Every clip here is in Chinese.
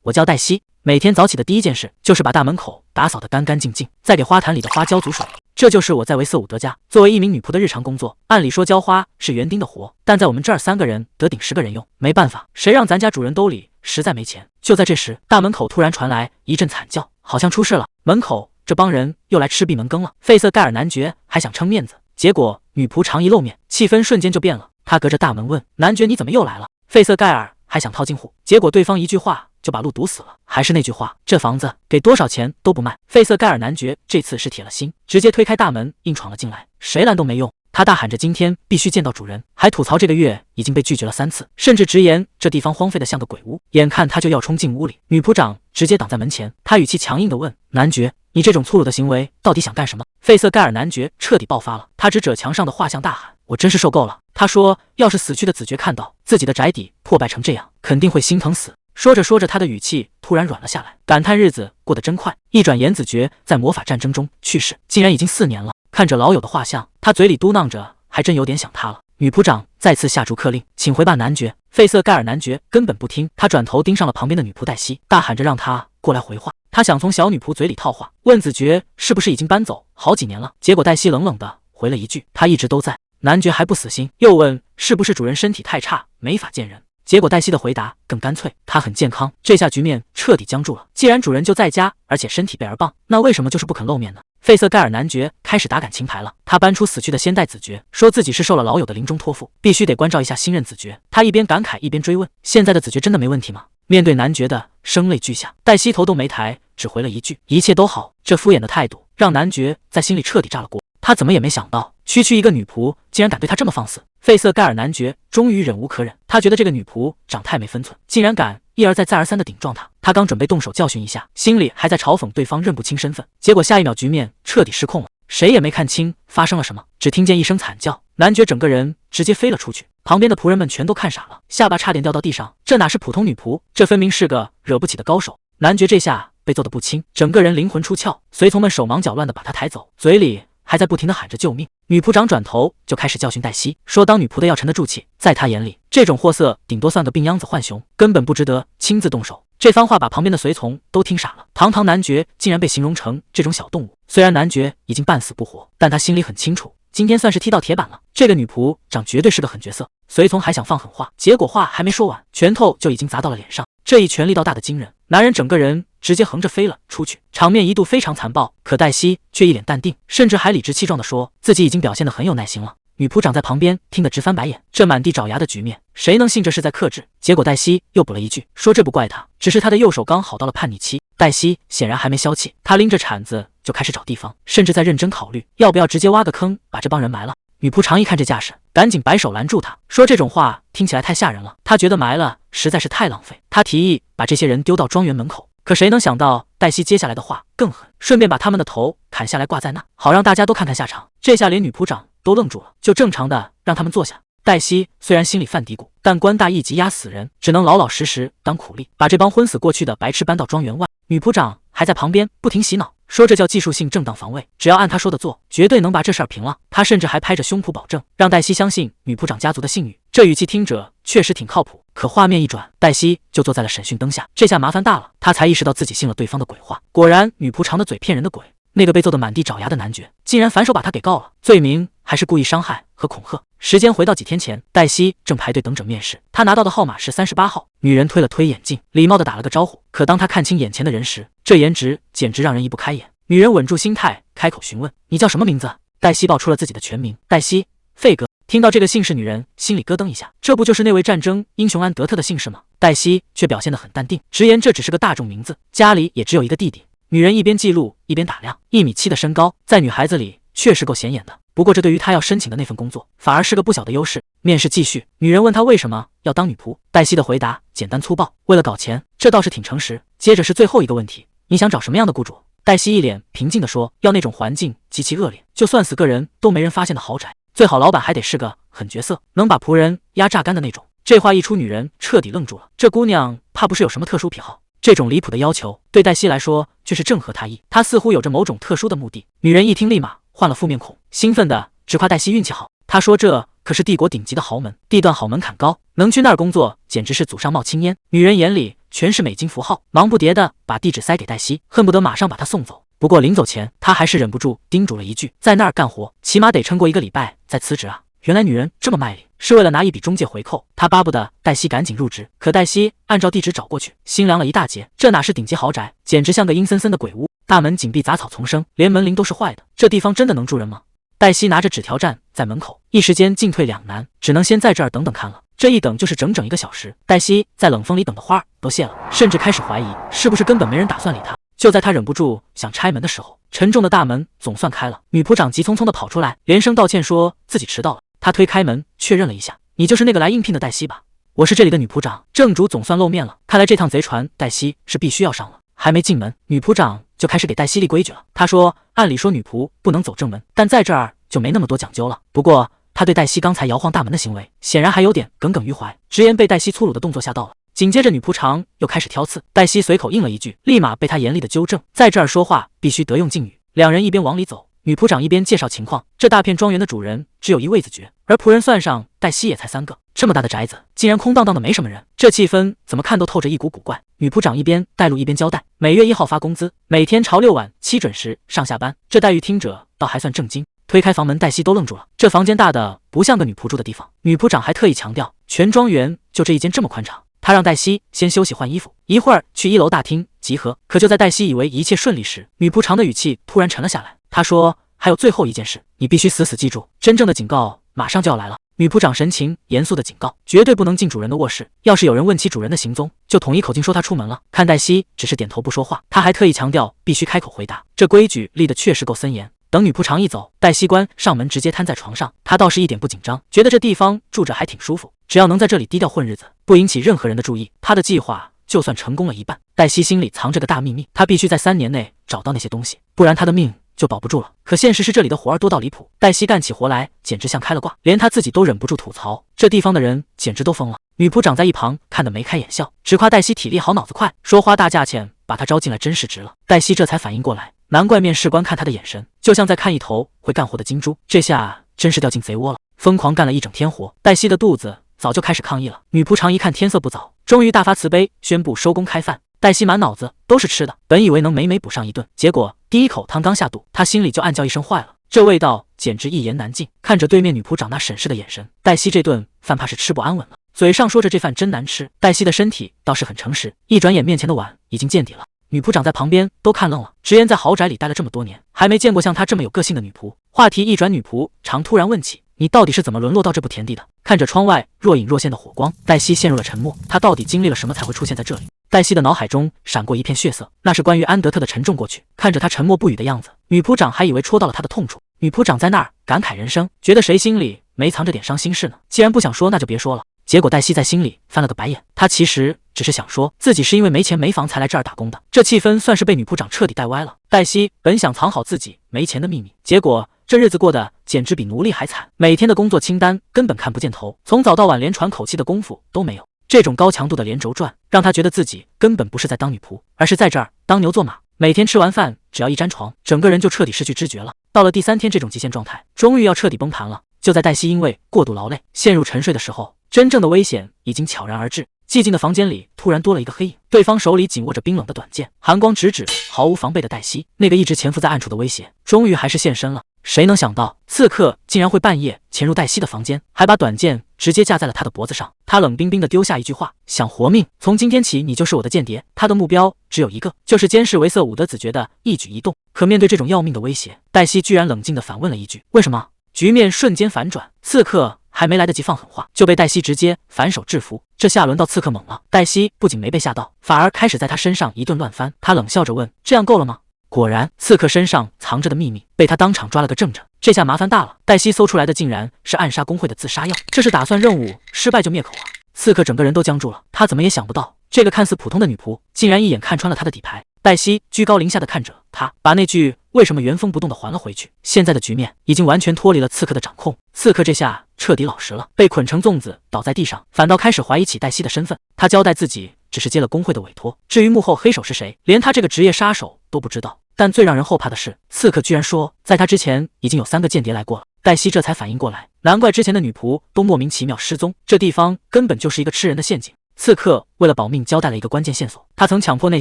我叫黛西，每天早起的第一件事就是把大门口打扫得干干净净，再给花坛里的花浇足水。这就是我在维瑟伍德家作为一名女仆的日常工作。按理说浇花是园丁的活，但在我们这儿3个人得顶10个人用，没办法，谁让咱家主人兜里实在没钱。就在这时，大门口突然传来一阵惨叫，好像出事了。门口这帮人又来吃闭门羹了。费瑟盖尔男爵还想撑面子，结果女仆常一露面，气氛瞬间就变了。他隔着大门问男爵：“你怎么又来了？”费瑟盖尔还想套近乎，结果对方一句话就把路堵死了。还是那句话，这房子给多少钱都不卖。费瑟盖尔男爵这次是铁了心，直接推开大门硬闯了进来，谁拦都没用。他大喊着今天必须见到主人，还吐槽这个月已经被拒绝了3次，甚至直言这地方荒废的像个鬼屋。眼看他就要冲进屋里，女仆长直接挡在门前，他语气强硬地问男爵：“你这种粗鲁的行为到底想干什么？”费瑟盖尔男爵彻底爆发了，他指着墙上的画像大喊：“我真是受够了！”他说：“要是死去的子爵看到自己的宅邸破败成这样，肯定会心疼死。”说着说着，他的语气突然软了下来，感叹日子过得真快。一转眼，子爵在魔法战争中去世，竟然已经4年了。看着老友的画像，他嘴里嘟囔着，还真有点想他了。女仆长再次下逐客令，请回吧，男爵。费瑟盖尔男爵根本不听，他转头盯上了旁边的女仆黛西，大喊着让他过来回话。他想从小女仆嘴里套话，问子爵是不是已经搬走好几年了。结果黛西冷冷的回了一句：“他一直都在。”男爵还不死心，又问是不是主人身体太差，没法见人。结果黛西的回答更干脆，他很健康。这下局面彻底僵住了。既然主人就在家，而且身体倍儿棒，那为什么就是不肯露面呢？费瑟盖尔男爵开始打感情牌了。他搬出死去的先代子爵，说自己是受了老友的临终托付，必须得关照一下新任子爵。他一边感慨一边追问：“现在的子爵真的没问题吗？”面对男爵的声泪俱下，黛西头都没抬，只回了一句：“一切都好。”这敷衍的态度让男爵在心里彻底炸了锅。他怎么也没想到，区区一个女仆竟然敢对他这么放肆。费瑟盖尔男爵终于忍无可忍，他觉得这个女仆长太没分寸，竟然敢一而再再而三的顶撞他。他刚准备动手教训一下，心里还在嘲讽对方认不清身份，结果下一秒局面彻底失控了，谁也没看清发生了什么，只听见一声惨叫，男爵整个人直接飞了出去。旁边的仆人们全都看傻了，下巴差点掉到地上。这哪是普通女仆，这分明是个惹不起的高手。男爵这下被揍得不轻，整个人灵魂出窍，随从们手忙脚乱地把他抬走，嘴里还在不停地喊着救命。女仆长转头就开始教训黛西，说当女仆的要沉得住气，在她眼里这种货色顶多算个病秧子浣熊，根本不值得亲自动手。这番话把旁边的随从都听傻了，堂堂男爵竟然被形容成这种小动物。虽然男爵已经半死不活，但他心里很清楚，今天算是踢到铁板了，这个女仆长绝对是个狠角色。随从还想放狠话，结果话还没说完，拳头就已经砸到了脸上，这一拳力道大的惊人，男人整个人直接横着飞了出去，场面一度非常残暴。可黛西却一脸淡定，甚至还理直气壮地说自己已经表现得很有耐心了。女仆长在旁边听得直翻白眼，这满地找牙的局面，谁能信这是在克制？结果黛西又补了一句，说这不怪他，只是他的右手刚好到了叛逆期。黛西显然还没消气，她拎着铲子就开始找地方，甚至在认真考虑要不要直接挖个坑把这帮人埋了。女仆长一看这架势，赶紧摆手拦住他，说这种话听起来太吓人了，他觉得埋了实在是太浪费。他提议把这些人丢到庄园门口，可谁能想到黛西接下来的话更狠，顺便把他们的头砍下来挂在那，好让大家都看看下场。这下连女仆长都愣住了，就正常的让他们坐下。黛西虽然心里犯嘀咕，但官大一级压死人，只能老老实实当苦力，把这帮昏死过去的白痴搬到庄园外。女仆长还在旁边不停洗脑，说这叫技术性正当防卫，只要按他说的做，绝对能把这事儿平了。他甚至还拍着胸脯保证，让黛西相信女仆长家族的信誉。这语气听着确实挺靠谱，可画面一转，黛西就坐在了审讯灯下。这下麻烦大了，他才意识到自己信了对方的鬼话。果然，女仆长的嘴骗人的鬼。那个被揍得满地找牙的男爵，竟然反手把他给告了，罪名还是故意伤害和恐吓。时间回到几天前，黛西正排队等诊面试，她拿到的号码是38号。女人推了推眼镜，礼貌地打了个招呼。可当她看清眼前的人时，这颜值简直让人移不开眼。女人稳住心态，开口询问：“你叫什么名字？”黛西报出了自己的全名：黛西·费格。听到这个姓氏，女人心里咯噔一下，这不就是那位战争英雄安德特的姓氏吗？黛西却表现得很淡定，直言这只是个大众名字，家里也只有一个弟弟。女人一边记录一边打量，1.7米的身高，在女孩子里确实够显眼的。不过这对于她要申请的那份工作，反而是个不小的优势。面试继续，女人问她为什么要当女仆，黛西的回答简单粗暴：为了搞钱。这倒是挺诚实。接着是最后一个问题，你想找什么样的雇主？黛西一脸平静地说：要那种环境极其恶劣，就算死个人都没人发现的豪宅，最好老板还得是个狠角色，能把仆人压榨干的那种。这话一出，女人彻底愣住了。这姑娘怕不是有什么特殊癖好？这种离谱的要求对黛西来说却是正合她意，她似乎有着某种特殊的目的。女人一听立马换了副面孔，兴奋的直夸黛西运气好。她说这可是帝国顶级的豪门，地段好，门槛高，能去那儿工作简直是祖上冒青烟。女人眼里全是美金符号，忙不迭的把地址塞给黛西，恨不得马上把她送走。不过临走前，他还是忍不住叮嘱了一句：“在那儿干活，起码得撑过1个礼拜再辞职啊！”原来女人这么卖力，是为了拿一笔中介回扣。他巴不得黛西赶紧入职，可黛西按照地址找过去，心凉了一大截。这哪是顶级豪宅，简直像个阴森森的鬼屋，大门紧闭，杂草丛生，连门铃都是坏的。这地方真的能住人吗？黛西拿着纸条站在门口，一时间进退两难，只能先在这儿等等看了。这一等就是整整1个小时。黛西在冷风里等的花儿都谢了，甚至开始怀疑是不是根本没人打算理她。就在他忍不住想拆门的时候，沉重的大门总算开了。女仆长急匆匆地跑出来，连声道歉，说自己迟到了。他推开门，确认了一下：“你就是那个来应聘的黛西吧？我是这里的女仆长。”正主总算露面了，看来这趟贼船黛西是必须要上了。还没进门，女仆长就开始给黛西立规矩了。他说：“按理说女仆不能走正门，但在这儿就没那么多讲究了。”不过他对黛西刚才摇晃大门的行为，显然还有点耿耿于怀，直言被黛西粗鲁的动作吓到了。紧接着女仆长又开始挑刺，黛西随口应了一句，立马被他严厉的纠正，在这儿说话必须得用敬语。两人一边往里走，女仆长一边介绍情况。这大片庄园的主人只有1位子爵，而仆人算上黛西也才3个。这么大的宅子竟然空荡荡的没什么人，这气氛怎么看都透着一股古怪。女仆长一边带路一边交代，每月1号发工资，每天朝6晚7准时上下班。这待遇听着倒还算正经。推开房门，黛西都愣住了，这房间大的不像个女仆住的地方。女仆长还特意强调，全庄园就这一间这么宽敞。他让黛西先休息换衣服，一会儿去1楼大厅集合。可就在黛西以为一切顺利时，女仆长的语气突然沉了下来。她说：“还有最后一件事，你必须死死记住，真正的警告马上就要来了。”女仆长神情严肃的警告，绝对不能进主人的卧室，要是有人问起主人的行踪，就统一口径说他出门了。看黛西只是点头不说话，他还特意强调必须开口回答。这规矩立得确实够森严。等女仆长一走，黛西关上门，直接瘫在床上。她倒是一点不紧张，觉得这地方住着还挺舒服，只要能在这里低调混日子，不引起任何人的注意，她的计划就算成功了一半。黛西心里藏着个大秘密，她必须在3年内找到那些东西，不然她的命就保不住了。可现实是这里的活儿多到离谱，黛西干起活来简直像开了挂，连她自己都忍不住吐槽，这地方的人简直都疯了。女仆长在一旁看得眉开眼笑，只夸黛西体力好脑子快，说花大价钱把她招进来真是值了。黛西这才反应过来，难怪面试官看她的眼神就像在看一头会干活的金猪，这下真是掉进贼窝了。疯狂干了一整天活，黛西的肚子早就开始抗议了。女仆长一看天色不早，终于大发慈悲，宣布收工开饭。黛西满脑子都是吃的，本以为能美美补上一顿，结果第一口汤刚下肚，她心里就暗叫一声坏了，这味道简直一言难尽。看着对面女仆长那审视的眼神，黛西这顿饭怕是吃不安稳了。嘴上说着这饭真难吃，黛西的身体倒是很诚实，一转眼面前的碗已经见底了。女仆长在旁边都看愣了，直言在豪宅里待了这么多年，还没见过像她这么有个性的女仆。话题一转，女仆长突然问起，你到底是怎么沦落到这步田地的？看着窗外若隐若现的火光，黛西陷入了沉默。她到底经历了什么才会出现在这里？黛西的脑海中闪过一片血色，那是关于安德特的沉重过去。看着他沉默不语的样子，女仆长还以为戳到了他的痛处。女仆长在那儿感慨人生，觉得谁心里没藏着点伤心事呢？既然不想说，那就别说了。结果黛西在心里翻了个白眼，她其实只是想说自己是因为没钱没房才来这儿打工的。这气氛算是被女仆长彻底带歪了。黛西本想藏好自己没钱的秘密，结果这日子过得简直比奴隶还惨，每天的工作清单根本看不见头，从早到晚连喘口气的功夫都没有。这种高强度的连轴转让她觉得自己根本不是在当女仆，而是在这儿当牛做马。每天吃完饭只要一沾床，整个人就彻底失去知觉了。到了第3天，这种极限状态终于要彻底崩盘了。就在黛西因为过度劳累陷入沉睡的时候，真正的危险已经悄然而至。寂静的房间里突然多了一个黑影，对方手里紧握着冰冷的短剑，寒光直指毫无防备的黛西。那个一直潜伏在暗处的威胁终于还是现身了。谁能想到刺客竟然会半夜潜入黛西的房间，还把短剑直接架在了她的脖子上。他冷冰冰地丢下一句话，想活命，从今天起你就是我的间谍。他的目标只有一个，就是监视维瑟伍德子爵的一举一动。可面对这种要命的威胁，黛西居然冷静地反问了一句，为什么？局面瞬间反转，刺客还没来得及放狠话，就被黛西直接反手制服。这下轮到刺客猛了，黛西不仅没被吓到，反而开始在他身上一顿乱翻。他冷笑着问，这样够了吗？果然，刺客身上藏着的秘密被他当场抓了个正着。这下麻烦大了，黛西搜出来的竟然是暗杀工会的自杀药，这是打算任务失败就灭口啊！刺客整个人都僵住了，他怎么也想不到，这个看似普通的女仆竟然一眼看穿了他的底牌。黛西居高临下的看着他，把那句为什么原封不动的还了回去。现在的局面已经完全脱离了刺客的掌控，刺客这下彻底老实了，被捆成粽子倒在地上，反倒开始怀疑起黛西的身份。他交代自己只是接了工会的委托，至于幕后黑手是谁，连他这个职业杀手都不知道。但最让人后怕的是，刺客居然说在他之前已经有3个间谍来过了。黛西这才反应过来，难怪之前的女仆都莫名其妙失踪，这地方根本就是一个吃人的陷阱。刺客为了保命交代了一个关键线索，他曾强迫那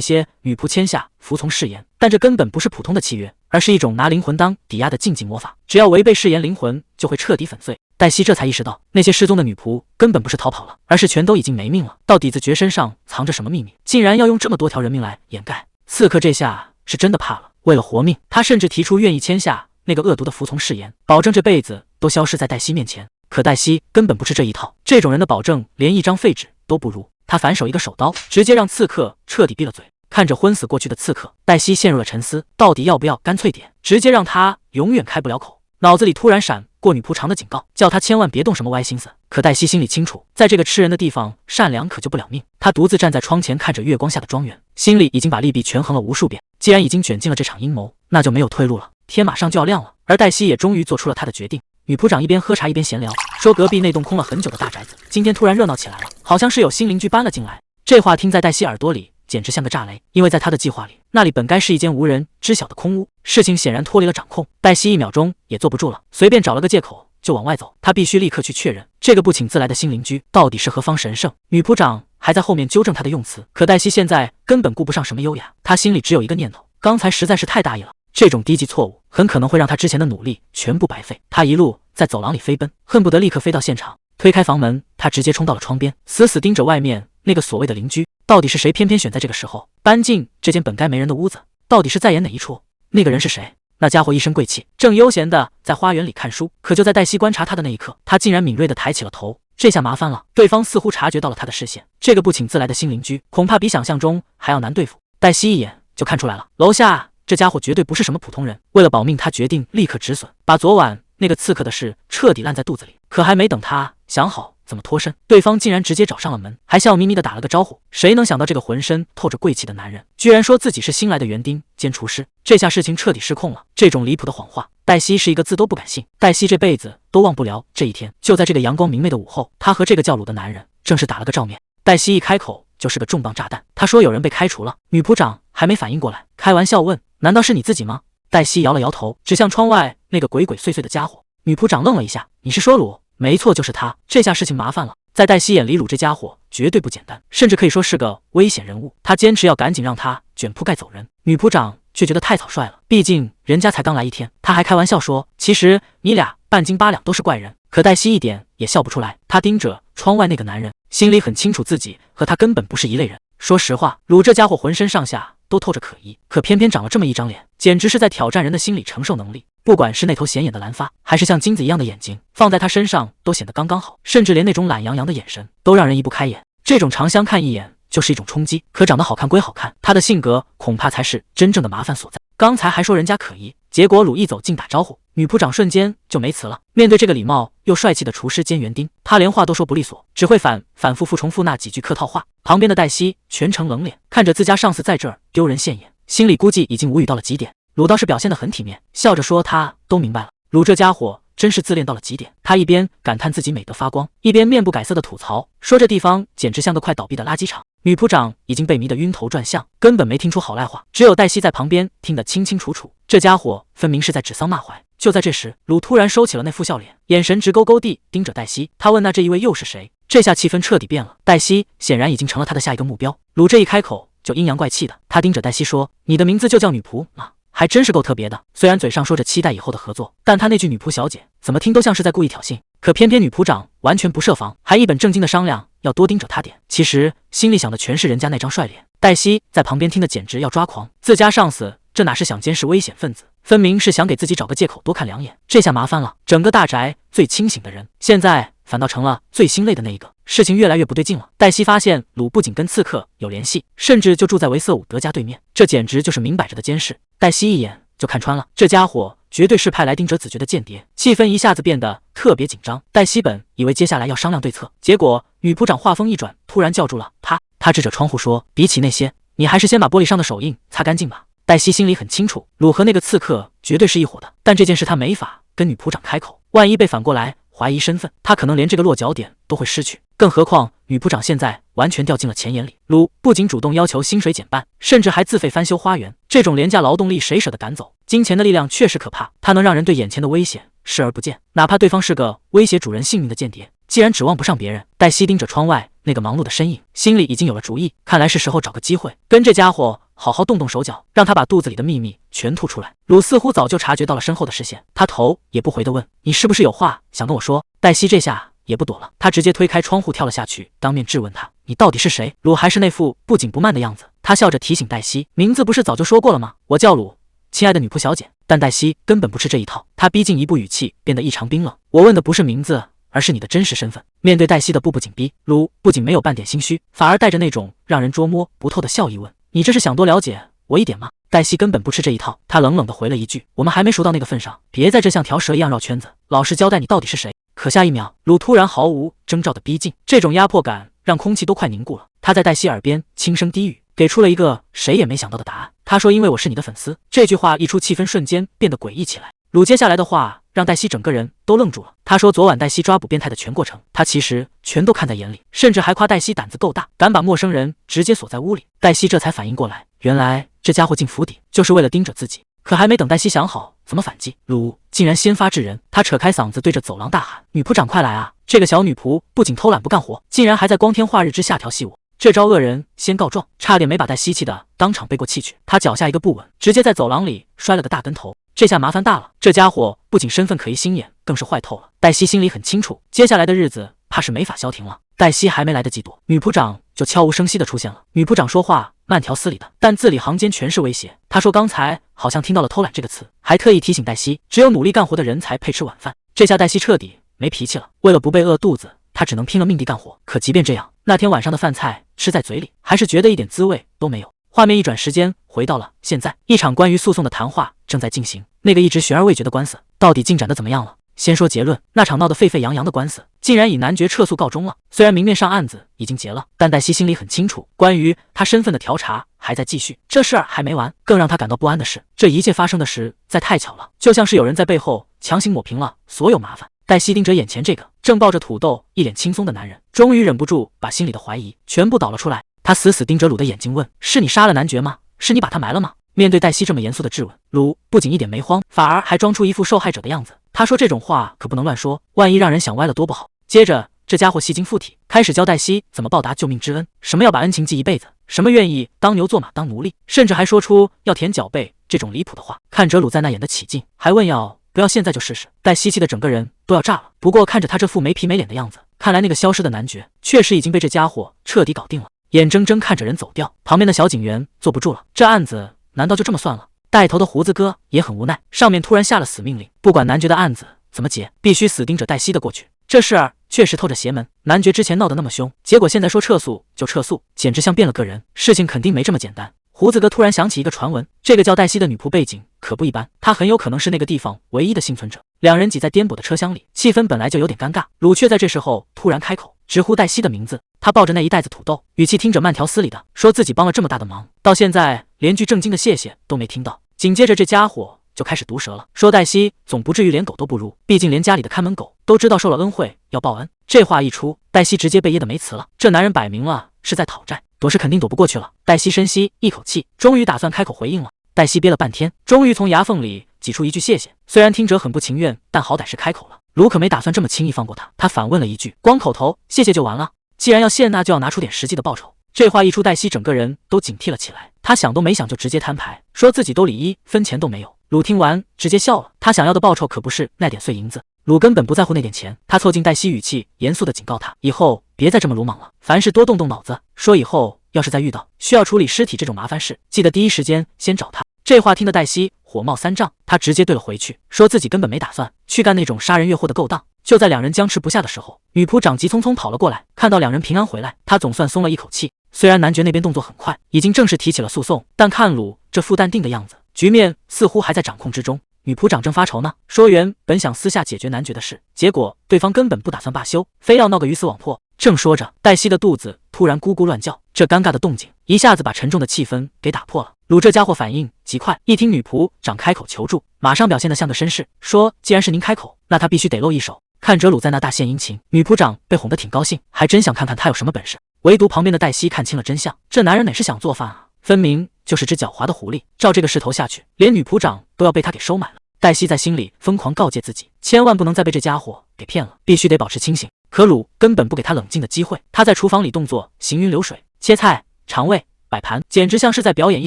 些女仆签下服从誓言，但这根本不是普通的契约，而是一种拿灵魂当抵押的禁忌魔法，只要违背誓言，灵魂就会彻底粉碎。黛西这才意识到，那些失踪的女仆根本不是逃跑了，而是全都已经没命了。到底子爵身上藏着什么秘密，竟然要用这么多条人命来掩盖？刺客这下是真的怕了，为了活命，他甚至提出愿意签下那个恶毒的服从誓言，保证这辈子都消失在黛西面前。可黛西根本不吃这一套，这种人的保证连一张废纸都不如。他反手一个手刀，直接让刺客彻底闭了嘴。看着昏死过去的刺客，黛西陷入了沉思，到底要不要干脆点，直接让他永远开不了口。脑子里突然闪过女仆长的警告，叫他千万别动什么歪心思。可黛西心里清楚，在这个吃人的地方，善良可救不了命。她独自站在窗前，看着月光下的庄园，心里已经把利弊权衡了无数遍。既然已经卷进了这场阴谋，那就没有退路了。天马上就要亮了，而黛西也终于做出了她的决定。女仆长一边喝茶一边闲聊，说隔壁那栋空了很久的大宅子，今天突然热闹起来了，好像是有新邻居搬了进来。这话听在黛西耳朵里简直像个炸雷，因为在她的计划里，那里本该是一间无人知晓的空屋，事情显然脱离了掌控。黛西一秒钟也坐不住了，随便找了个借口就往外走。她必须立刻去确认这个不请自来的新邻居到底是何方神圣。女仆长还在后面纠正她的用词，可黛西现在根本顾不上什么优雅，她心里只有一个念头：刚才实在是太大意了，这种低级错误很可能会让她之前的努力全部白费。她一路在走廊里飞奔，恨不得立刻飞到现场。推开房门，她直接冲到了窗边，死死盯着外面那个所谓的邻居。到底是谁偏偏选在这个时候搬进这间本该没人的屋子？到底是在演哪一出？那个人是谁？那家伙一身贵气，正悠闲的在花园里看书。可就在黛西观察他的那一刻，他竟然敏锐的抬起了头。这下麻烦了，对方似乎察觉到了他的视线。这个不请自来的新邻居，恐怕比想象中还要难对付。黛西一眼就看出来了，楼下这家伙绝对不是什么普通人。为了保命，他决定立刻止损，把昨晚那个刺客的事彻底烂在肚子里。可还没等他想好怎么脱身，对方竟然直接找上了门，还笑眯眯的打了个招呼。谁能想到这个浑身透着贵气的男人，居然说自己是新来的园丁兼厨师？这下事情彻底失控了。这种离谱的谎话，黛西是一个字都不敢信。黛西这辈子都忘不了这一天。就在这个阳光明媚的午后，她和这个叫鲁的男人正式打了个照面。黛西一开口就是个重磅炸弹，她说有人被开除了。女仆长还没反应过来，开玩笑问：难道是你自己吗？黛西摇了摇头，指向窗外那个鬼鬼祟祟的家伙。女仆长愣了一下：你是说鲁？没错，就是他。这下事情麻烦了。在黛西眼里，鲁这家伙绝对不简单，甚至可以说是个危险人物。他坚持要赶紧让他卷铺盖走人。女仆长却觉得太草率了，毕竟人家才刚来一天。他还开玩笑说：其实你俩半斤八两都是怪人。可黛西一点也笑不出来。他盯着窗外那个男人，心里很清楚自己和他根本不是一类人。说实话，鲁这家伙浑身上下都透着可疑，可偏偏长了这么一张脸，简直是在挑战人的心理承受能力。不管是那头显眼的蓝发，还是像金子一样的眼睛，放在他身上都显得刚刚好，甚至连那种懒洋洋的眼神都让人移不开眼。这种长相看一眼就是一种冲击，可长得好看归好看，他的性格恐怕才是真正的麻烦所在。刚才还说人家可疑，结果鲁一走近打招呼，女仆长瞬间就没词了。面对这个礼貌又帅气的厨师兼园丁，他连话都说不利索，只会反复重复那几句客套话。旁边的黛西全程冷脸，看着自家上司在这儿丢人现眼，心里估计已经无语到了极点。鲁倒是表现得很体面，笑着说他都明白了。鲁这家伙真是自恋到了极点，他一边感叹自己美得发光，一边面不改色的吐槽，说这地方简直像个快倒闭的垃圾场。女仆长已经被迷得晕头转向，根本没听出好赖话，只有黛西在旁边听得清清楚楚。这家伙分明是在指桑骂槐。就在这时，鲁突然收起了那副笑脸，眼神直勾勾地盯着黛西。他问：那这一位又是谁？这下气氛彻底变了，黛西显然已经成了他的下一个目标。鲁这一开口就阴阳怪气的，他盯着黛西说：你的名字就叫女仆啊，还真是够特别的。虽然嘴上说着期待以后的合作，但他那句女仆小姐怎么听都像是在故意挑衅。可偏偏女仆长完全不设防，还一本正经的商量要多盯着他点，其实心里想的全是人家那张帅脸。黛西在旁边听得简直要抓狂，自家上司这哪是想监视危险分子，分明是想给自己找个借口多看两眼。这下麻烦了，整个大宅最清醒的人，现在反倒成了最心累的那一个。事情越来越不对劲了。黛西发现鲁不仅跟刺客有联系，甚至就住在维瑟伍德家对面，这简直就是明摆着的监视。黛西一眼就看穿了，这家伙绝对是派来盯着子爵的间谍。气氛一下子变得特别紧张。黛西本以为接下来要商量对策，结果女仆长话锋一转，突然叫住了他。他指着窗户说：比起那些，你还是先把玻璃上的手印擦干净吧。黛西心里很清楚，鲁和那个刺客绝对是一伙的，但这件事他没法跟女仆长开口，万一被反过来怀疑身份，他可能连这个落脚点都会失去。更何况女仆长现在完全掉进了钱眼里，鲁不仅主动要求薪水减半，甚至还自费翻修花园。这种廉价劳动力谁舍得赶走？金钱的力量确实可怕，它能让人对眼前的危险视而不见，哪怕对方是个威胁主人性命的间谍。既然指望不上别人，黛西盯着窗外那个忙碌的身影，心里已经有了主意，看来是时候找个机会跟这家伙好好动动手脚，让他把肚子里的秘密全吐出来。鲁似乎早就察觉到了身后的视线，他头也不回地问：“你是不是有话想跟我说？”黛西这下也不躲了，他直接推开窗户跳了下去，当面质问他：“你到底是谁？”鲁还是那副不紧不慢的样子，他笑着提醒黛西：“名字不是早就说过了吗？我叫鲁，亲爱的女仆小姐。”但黛西根本不吃这一套，她逼近一步，语气变得异常冰冷：“我问的不是名字，而是你的真实身份。”面对黛西的步步紧逼，鲁不仅没有半点心虚，反而带着那种让人捉摸不透的笑意问：“你这是想多了解我一点吗？”黛西根本不吃这一套，她冷冷地回了一句：“我们还没熟到那个份上，别在这像条蛇一样绕圈子，老实交代你到底是谁。”可下一秒，鲁突然毫无征兆的逼近，这种压迫感让空气都快凝固了。他在黛西耳边轻声低语，给出了一个谁也没想到的答案。他说：“因为我是你的粉丝。”这句话一出，气氛瞬间变得诡异起来。鲁接下来的话让黛西整个人都愣住了。他说昨晚黛西抓捕变态的全过程，他其实全都看在眼里，甚至还夸黛西胆子够大，敢把陌生人直接锁在屋里。黛西这才反应过来，原来这家伙进府邸就是为了盯着自己。可还没等黛西想好怎么反击，鲁竟然先发制人。他扯开嗓子对着走廊大喊：“女仆长快来啊！”这个小女仆不仅偷懒不干活，竟然还在光天化日之下调戏我。这招恶人先告状，差点没把黛西气的当场背过气去。他脚下一个不稳，直接在走廊里摔了个大跟头。这下麻烦大了，这家伙不仅身份可疑心眼，更是坏透了。黛西心里很清楚，接下来的日子怕是没法消停了。黛西还没来得及躲，女仆长就悄无声息的出现了。女仆长说话慢条斯理的，但字里行间全是威胁。他说刚才好像听到了偷懒这个词，还特意提醒黛西，只有努力干活的人才配吃晚饭。这下黛西彻底没脾气了，为了不被饿肚子，她只能拼了命地干活。可即便这样，那天晚上的饭菜吃在嘴里，还是觉得一点滋味都没有。画面一转，时间回到了现在，一场关于诉讼的谈话正在进行。那个一直悬而未决的官司到底进展的怎么样了？先说结论，那场闹得沸沸扬扬的官司竟然以男爵撤诉告终了。虽然明面上案子已经结了，但黛西心里很清楚，关于他身份的调查还在继续，这事儿还没完。更让他感到不安的是，这一切发生的实在太巧了，就像是有人在背后强行抹平了所有麻烦。黛西盯着眼前这个正抱着土豆一脸轻松的男人，终于忍不住把心里的怀疑全部导了出来。他死死盯着鲁的眼睛问：“是你杀了男爵吗？是你把他埋了吗？”面对黛西这么严肃的质问，鲁不仅一点没慌，反而还装出一副受害者的样子。他说：“这种话可不能乱说，万一让人想歪了多不好。”接着，这家伙戏精附体，开始教黛西怎么报答救命之恩，什么要把恩情记一辈子，什么愿意当牛做马当奴隶，甚至还说出要舔脚背这种离谱的话。看着鲁在那演得起劲，还问要不要现在就试试。黛西气的整个人都要炸了。不过看着他这副没皮没脸的样子，看来那个消失的男爵确实已经被这家伙彻底搞定了。眼睁睁看着人走掉，旁边的小警员坐不住了，这案子难道就这么算了？带头的胡子哥也很无奈，上面突然下了死命令，不管男爵的案子怎么结，必须死盯着黛西的过去。这事儿确实透着邪门，男爵之前闹得那么凶，结果现在说撤诉就撤诉，简直像变了个人。事情肯定没这么简单。胡子哥突然想起一个传闻，这个叫黛西的女仆背景可不一般，她很有可能是那个地方唯一的幸存者。两人挤在颠簸的车厢里，气氛本来就有点尴尬，鲁却在这时候突然开口，直呼黛西的名字。他抱着那一袋子土豆，语气听着慢条斯理的说自己帮了这么大的忙，到现在连句正经的谢谢都没听到。紧接着这家伙就开始毒舌了，说黛西总不至于连狗都不如，毕竟连家里的看门狗都知道受了恩惠要报恩。这话一出，黛西直接被噎得没词了。这男人摆明了是在讨债，躲是肯定躲不过去了。黛西深吸一口气，终于打算开口回应了。黛西憋了半天，终于从牙缝里挤出一句谢谢，虽然听着很不情愿，但好歹是开口了。鲁可没打算这么轻易放过他，他反问了一句：“光口头谢谢就完了？既然要谢，那就要拿出点实际的报酬。”这话一出，黛西整个人都警惕了起来。他想都没想就直接摊牌，说自己兜里1分钱都没有。鲁听完直接笑了，他想要的报酬可不是那点碎银子。鲁根本不在乎那点钱，他凑近黛西，语气严肃地警告他，以后别再这么鲁莽了，凡事多动动脑子。说以后要是再遇到需要处理尸体这种麻烦事，记得第一时间先找他。这话听得黛西火冒三丈，他直接对了回去，说自己根本没打算去干那种杀人越货的勾当。就在两人僵持不下的时候，女仆长急匆匆跑了过来，看到两人平安回来，他总算松了一口气。虽然男爵那边动作很快，已经正式提起了诉讼，但看鲁这副淡定的样子，局面似乎还在掌控之中。女仆长正发愁呢，说原本想私下解决男爵的事，结果对方根本不打算罢休，非要闹个鱼死网破。正说着，黛西的肚子突然咕咕乱叫，这尴尬的动静一下子把沉重的气氛给打破了。鲁这家伙反应极快，一听女仆长开口求助，马上表现得像个绅士，说既然是您开口，那他必须得露一手。看着鲁在那大献殷勤，女仆长被哄得挺高兴，还真想看看他有什么本事。唯独旁边的黛西看清了真相，这男人哪是想做饭啊，分明就是只狡猾的狐狸。照这个势头下去，连女仆长都要被他给收买了。黛西在心里疯狂告诫自己，千万不能再被这家伙给骗了，必须得保持清醒。可鲁根本不给他冷静的机会。他在厨房里动作行云流水，切菜、尝味、摆盘，简直像是在表演一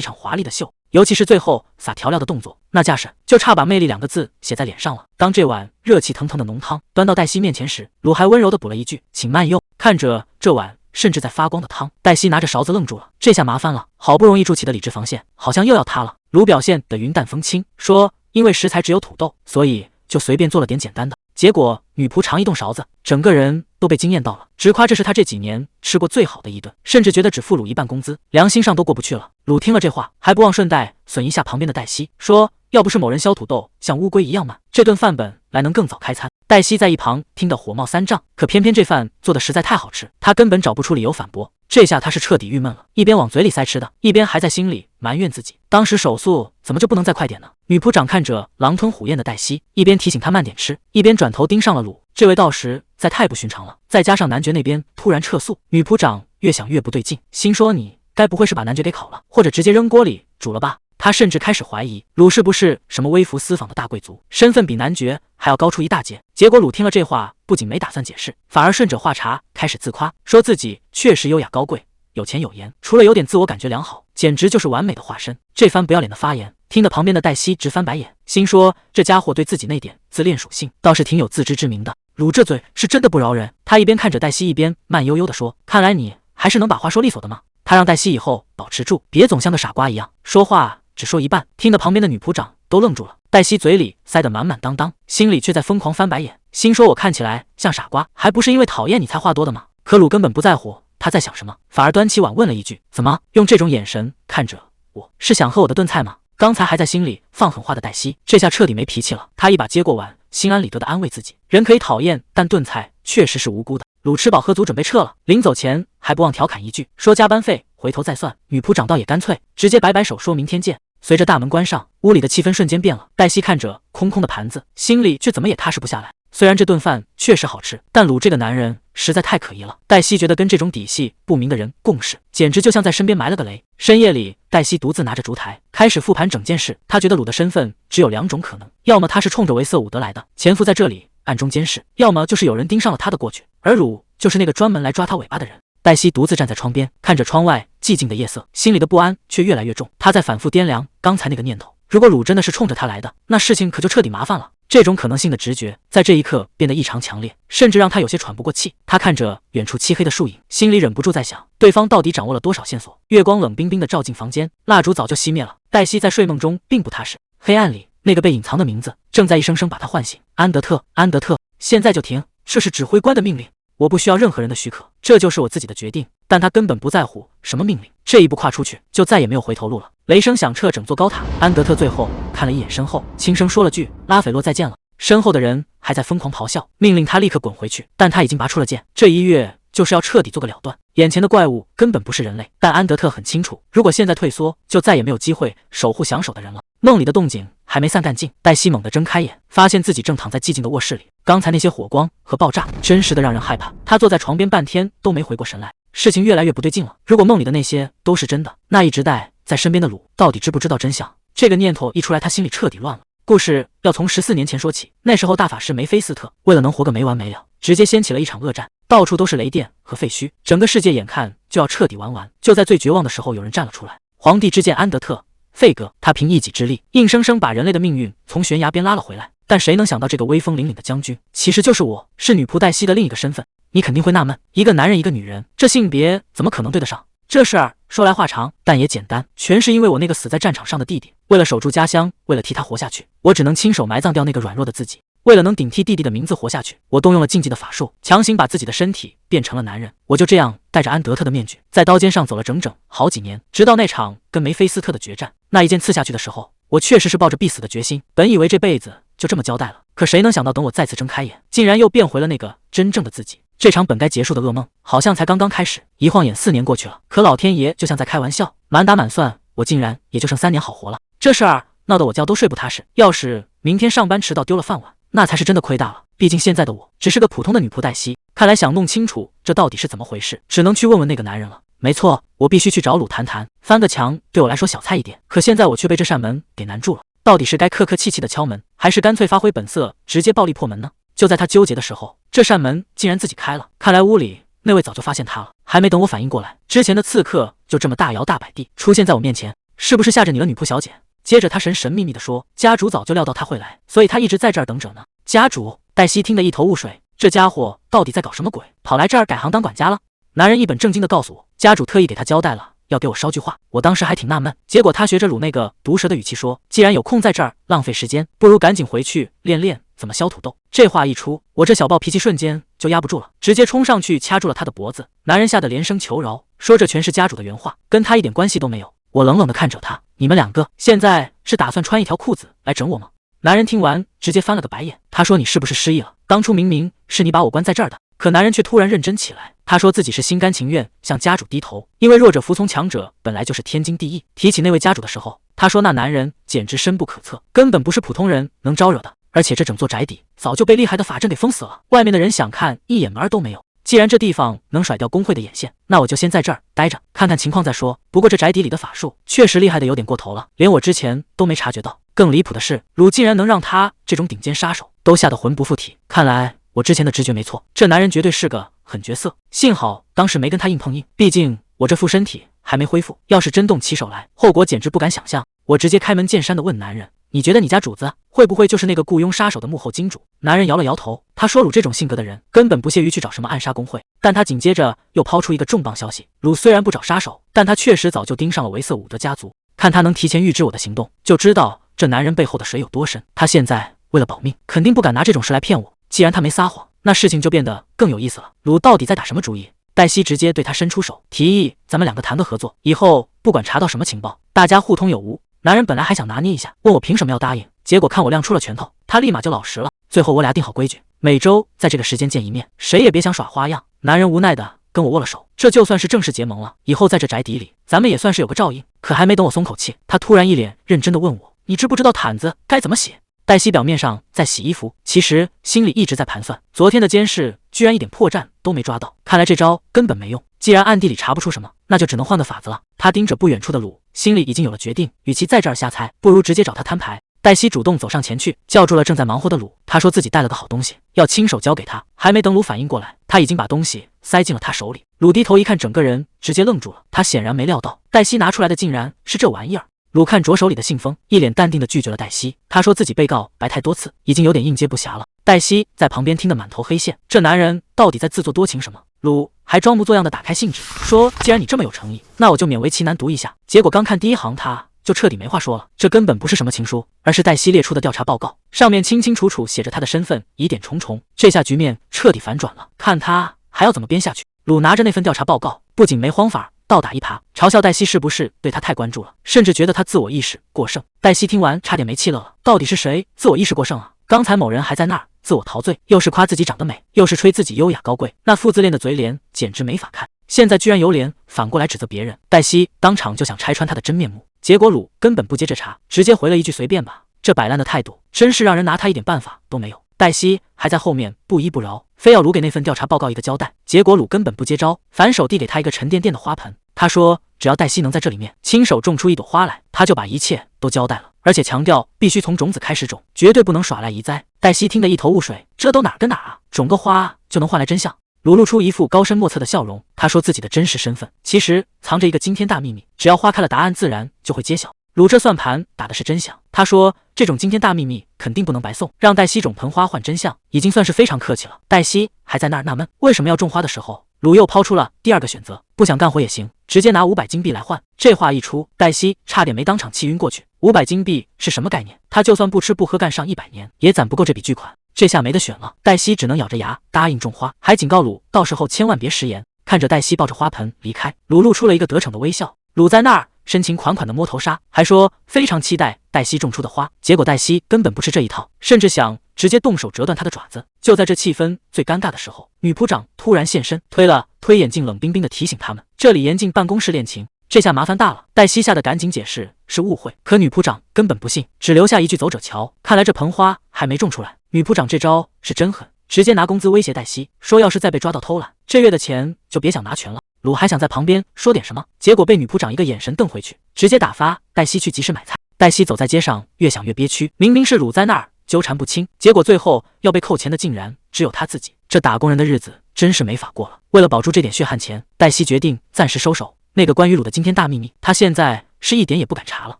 场华丽的秀。尤其是最后撒调料的动作，那架势就差把魅力2个字写在脸上了。当这碗热气腾腾的浓汤端到黛西面前时，鲁还温柔地补了一句：“请慢用。”看着这碗甚至在发光的汤，黛西拿着勺子愣住了。这下麻烦了，好不容易筑起的理智防线好像又要塌了。鲁表现得云淡风轻，说：“因为食材只有土豆，所以就随便做了点简单的。”结果女仆尝一动勺子，整个人都被惊艳到了，直夸这是他这几年吃过最好的一顿，甚至觉得只付鲁1半工资，良心上都过不去了。鲁听了这话，还不忘顺带损一下旁边的黛西，说：“要不是某人削土豆像乌龟一样慢，这顿饭本来能更早开餐。”黛西在一旁听得火冒三丈，可偏偏这饭做的实在太好吃，她根本找不出理由反驳。这下她是彻底郁闷了，一边往嘴里塞吃的，一边还在心里埋怨自己，当时手速怎么就不能再快点呢？女仆长看着狼吞虎咽的黛西，一边提醒她慢点吃，一边转头盯上了鲁。这位道士再太不寻常了，再加上男爵那边突然撤诉，女仆长越想越不对劲，心说你该不会是把男爵给烤了，或者直接扔锅里煮了吧？他甚至开始怀疑鲁是不是什么微服私访的大贵族，身份比男爵还要高出一大截。结果鲁听了这话，不仅没打算解释，反而顺着话茬开始自夸，说自己确实优雅高贵，有钱有颜，除了有点自我感觉良好，简直就是完美的化身。这番不要脸的发言，听得旁边的黛西直翻白眼，心说这家伙对自己那点自恋属性倒是挺有自知之明的。鲁这嘴是真的不饶人，他一边看着黛西，一边慢悠悠地说：“看来你还是能把话说利索的嘛。”他让黛西以后保持住，别总像个傻瓜一样，说话只说一半。听得旁边的女仆长都愣住了，黛西嘴里塞得满满当当，心里却在疯狂翻白眼，心说我看起来像傻瓜，还不是因为讨厌你才话多的吗？可鲁根本不在乎他在想什么，反而端起碗问了一句：“怎么用这种眼神看着我？是想喝我的炖菜吗？”刚才还在心里放狠话的黛西，这下彻底没脾气了。她一把接过碗，心安理得地安慰自己：人可以讨厌，但炖菜确实是无辜的。鲁吃饱喝足，准备撤了，临走前还不忘调侃一句，说加班费回头再算。女仆长倒也干脆，直接摆摆手说明天见。随着大门关上，屋里的气氛瞬间变了。黛西看着空空的盘子，心里却怎么也踏实不下来。虽然这顿饭确实好吃，但鲁这个男人实在太可疑了。黛西觉得跟这种底细不明的人共事，简直就像在身边埋了个雷。深夜里，黛西独自拿着烛台，开始复盘整件事。她觉得鲁的身份只有2种可能，要么他是冲着维瑟伍德来的，潜伏在这里暗中监视，要么就是有人盯上了他的过去，而鲁就是那个专门来抓他尾巴的人。黛西独自站在窗边，看着窗外寂静的夜色，心里的不安却越来越重。她在反复掂量刚才那个念头，如果鲁真的是冲着他来的，那事情可就彻底麻烦了。这种可能性的直觉在这一刻变得异常强烈，甚至让他有些喘不过气。他看着远处漆黑的树影，心里忍不住在想，对方到底掌握了多少线索？月光冷冰冰的照进房间，蜡烛早就熄灭了。黛西在睡梦中并不踏实，黑暗里那个被隐藏的名字正在一声声把他唤醒。安德特，安德特，现在就停！这是指挥官的命令，我不需要任何人的许可，这就是我自己的决定。但他根本不在乎什么命令，这一步跨出去，就再也没有回头路了。雷声响彻整座高塔，安德特最后看了一眼身后，轻声说了句：“拉斐洛再见了。”身后的人还在疯狂咆哮，命令他立刻滚回去，但他已经拔出了剑，这一跃就是要彻底做个了断。眼前的怪物根本不是人类，但安德特很清楚，如果现在退缩，就再也没有机会守护降手的人了。梦里的动静还没散干净，黛西猛地睁开眼，发现自己正躺在寂静的卧室里。刚才那些火光和爆炸真实的让人害怕，她坐在床边半天都没回过神来。事情越来越不对劲了，如果梦里的那些都是真的，那一直待在身边的鲁到底知不知道真相？这个念头一出来，他心里彻底乱了。故事要从14年前说起，那时候大法师梅菲斯特为了能活个没完没了，直接掀起了一场恶战，到处都是雷电和废墟，整个世界眼看就要彻底玩完。就在最绝望的时候，有人站了出来，皇帝之剑安德特，费格，他凭一己之力，硬生生把人类的命运从悬崖边拉了回来。但谁能想到，这个威风凛凛的将军，其实就是我，是女仆黛西的另一个身份。你肯定会纳闷，一个男人一个女人，这性别怎么可能对得上？这事儿说来话长，但也简单，全是因为我那个死在战场上的弟弟，为了守住家乡，为了替他活下去，我只能亲手埋葬掉那个软弱的自己。为了能顶替弟弟的名字活下去，我动用了禁忌的法术，强行把自己的身体变成了男人。我就这样戴着安德特的面具，在刀尖上走了整整好几年，直到那场跟梅菲斯特的决战。那一剑刺下去的时候，我确实是抱着必死的决心，本以为这辈子就这么交代了，可谁能想到，等我再次睁开眼，竟然又变回了那个真正的自己。这场本该结束的噩梦，好像才刚刚开始。一晃眼4年过去了，可老天爷就像在开玩笑，满打满算，我竟然也就剩3年好活了。这事儿闹得我觉都睡不踏实，要是明天上班迟到丢了饭碗，那才是真的亏大了。毕竟现在的我只是个普通的女仆黛西，看来想弄清楚这到底是怎么回事，只能去问问那个男人了。没错，我必须去找鲁谈谈，翻个墙对我来说小菜一点，可现在我却被这扇门给难住了。到底是该客客气气的敲门，还是干脆发挥本色直接暴力破门呢？就在他纠结的时候，这扇门竟然自己开了。看来屋里那位早就发现他了。还没等我反应过来，之前的刺客就这么大摇大摆地出现在我面前，是不是吓着你了，女仆小姐？接着他神神秘秘地说，家主早就料到他会来，所以他一直在这儿等着呢。家主？黛西听得一头雾水，这家伙到底在搞什么鬼，跑来这儿改行当管家了？男人一本正经地告诉我，家主特意给他交代了，要给我捎句话。我当时还挺纳闷，结果他学着鲁那个毒舌的语气说，既然有空在这儿浪费时间，不如赶紧回去练练怎么削土豆。这话一出，我这小暴脾气瞬间就压不住了，直接冲上去掐住了他的脖子。男人吓得连声求饶，说这全是家主的原话，跟他一点关系都没有。我冷冷地看着他，你们两个现在是打算穿一条裤子来整我吗？男人听完直接翻了个白眼，他说你是不是失忆了？当初明明是你把我关在这儿的。可男人却突然认真起来，他说自己是心甘情愿向家主低头，因为弱者服从强者本来就是天经地义。提起那位家主的时候，他说那男人简直深不可测，根本不是普通人能招惹的，而且这整座宅邸早就被厉害的法阵给封死了，外面的人想看一眼门都没有。既然这地方能甩掉工会的眼线，那我就先在这儿待着，看看情况再说。不过这宅邸里的法术确实厉害的有点过头了，连我之前都没察觉到。更离谱的是，鲁竟然能让他这种顶尖杀手都吓得魂不附体。看来我之前的直觉没错，这男人绝对是个狠角色。幸好当时没跟他硬碰硬，毕竟我这副身体还没恢复，要是真动起手来，后果简直不敢想象。我直接开门见山地问男人，你觉得你家主子会不会就是那个雇佣杀手的幕后金主？男人摇了摇头，他说鲁这种性格的人根本不屑于去找什么暗杀工会。但他紧接着又抛出一个重磅消息，鲁虽然不找杀手，但他确实早就盯上了维瑟伍德家族。看他能提前预知我的行动，就知道这男人背后的水有多深。他现在为了保命，肯定不敢拿这种事来骗我。既然他没撒谎，那事情就变得更有意思了。鲁到底在打什么主意？黛西直接对他伸出手，提议咱们两个谈个合作，以后不管查到什么情报，大家互通有无。男人本来还想拿捏一下，问我凭什么要答应，结果看我亮出了拳头，他立马就老实了。最后我俩定好规矩，每周在这个时间见一面，谁也别想耍花样。男人无奈的跟我握了手，这就算是正式结盟了，以后在这宅邸里咱们也算是有个照应。可还没等我松口气，他突然一脸认真的问我，你知不知道毯子该怎么洗？黛西表面上在洗衣服，其实心里一直在盘算，昨天的监视居然一点破绽都没抓到，看来这招根本没用。既然暗地里查不出什么，那就只能换个法子了。他盯着不远处的鲁，心里已经有了决定，与其在这儿瞎猜，不如直接找他摊牌。黛西主动走上前去，叫住了正在忙活的鲁，他说自己带了个好东西，要亲手交给他。还没等鲁反应过来，他已经把东西塞进了他手里。鲁低头一看，整个人直接愣住了，他显然没料到黛西拿出来的竟然是这玩意儿。鲁看着手里的信封，一脸淡定地拒绝了黛西。他说自己被告白太多次，已经有点应接不暇了。黛西在旁边听得满头黑线，这男人到底在自作多情什么？鲁还装模作样的打开信纸，说既然你这么有诚意，那我就勉为其难读一下。结果刚看第一行，他就彻底没话说了。这根本不是什么情书，而是黛西列出的调查报告，上面清清楚楚写着他的身份，疑点重重。这下局面彻底反转了，看他还要怎么编下去。鲁拿着那份调查报告，不仅没慌法，倒打一耙，嘲笑黛西是不是对他太关注了，甚至觉得他自我意识过剩。黛西听完差点没气乐了，到底是谁自我意识过剩啊？刚才某人还在那儿自我陶醉，又是夸自己长得美，又是吹自己优雅高贵，那副自恋的嘴脸简直没法看。现在居然有脸反过来指责别人，黛西当场就想拆穿他的真面目。结果鲁根本不接这茬，直接回了一句随便吧。这摆烂的态度真是让人拿他一点办法都没有。黛西还在后面不依不饶，非要鲁给那份调查报告一个交代。结果鲁根本不接招，反手递给他一个沉甸甸的花盆。他说只要黛西能在这里面亲手种出一朵花来，他就把一切都交代了，而且强调必须从种子开始种，绝对不能耍赖移栽。黛西听得一头雾水，这都哪儿跟哪儿啊？种个花就能换来真相？鲁露出一副高深莫测的笑容，他说自己的真实身份其实藏着一个惊天大秘密，只要花开了，答案自然就会揭晓。鲁这算盘打的是真响，他说这种惊天大秘密肯定不能白送，让黛西种盆花换真相，已经算是非常客气了。黛西还在那儿纳闷为什么要种花的时候，鲁又抛出了第二个选择，不想干活也行，直接拿500金币来换。这话一出，黛西差点没当场气晕过去。500金币是什么概念？他就算不吃不喝干上100年，也攒不够这笔巨款。这下没得选了，黛西只能咬着牙答应种花，还警告鲁到时候千万别食言。看着黛西抱着花盆离开，鲁露出了一个得逞的微笑。鲁在那儿深情款款的摸头杀，还说非常期待黛西种出的花。结果黛西根本不吃这一套，甚至想直接动手折断他的爪子。就在这气氛最尴尬的时候，女仆长突然现身，推了推眼镜，冷冰冰的提醒他们，这里严禁办公室恋情。这下麻烦大了，黛西吓得赶紧解释是误会，可女仆长根本不信，只留下一句走者瞧。看来这盆花还没种出来。女仆长这招是真狠，直接拿工资威胁黛西，说要是再被抓到偷懒，这月的钱就别想拿全了。鲁还想在旁边说点什么，结果被女仆长一个眼神瞪回去，直接打发黛西去集市买菜。黛西走在街上，越想越憋屈，明明是鲁在那儿纠缠不清，结果最后要被扣钱的竟然只有他自己。这打工人的日子真是没法过了。为了保住这点血汗钱，黛西决定暂时收手那个关于鲁的惊天大秘密，他现在是一点也不敢查了。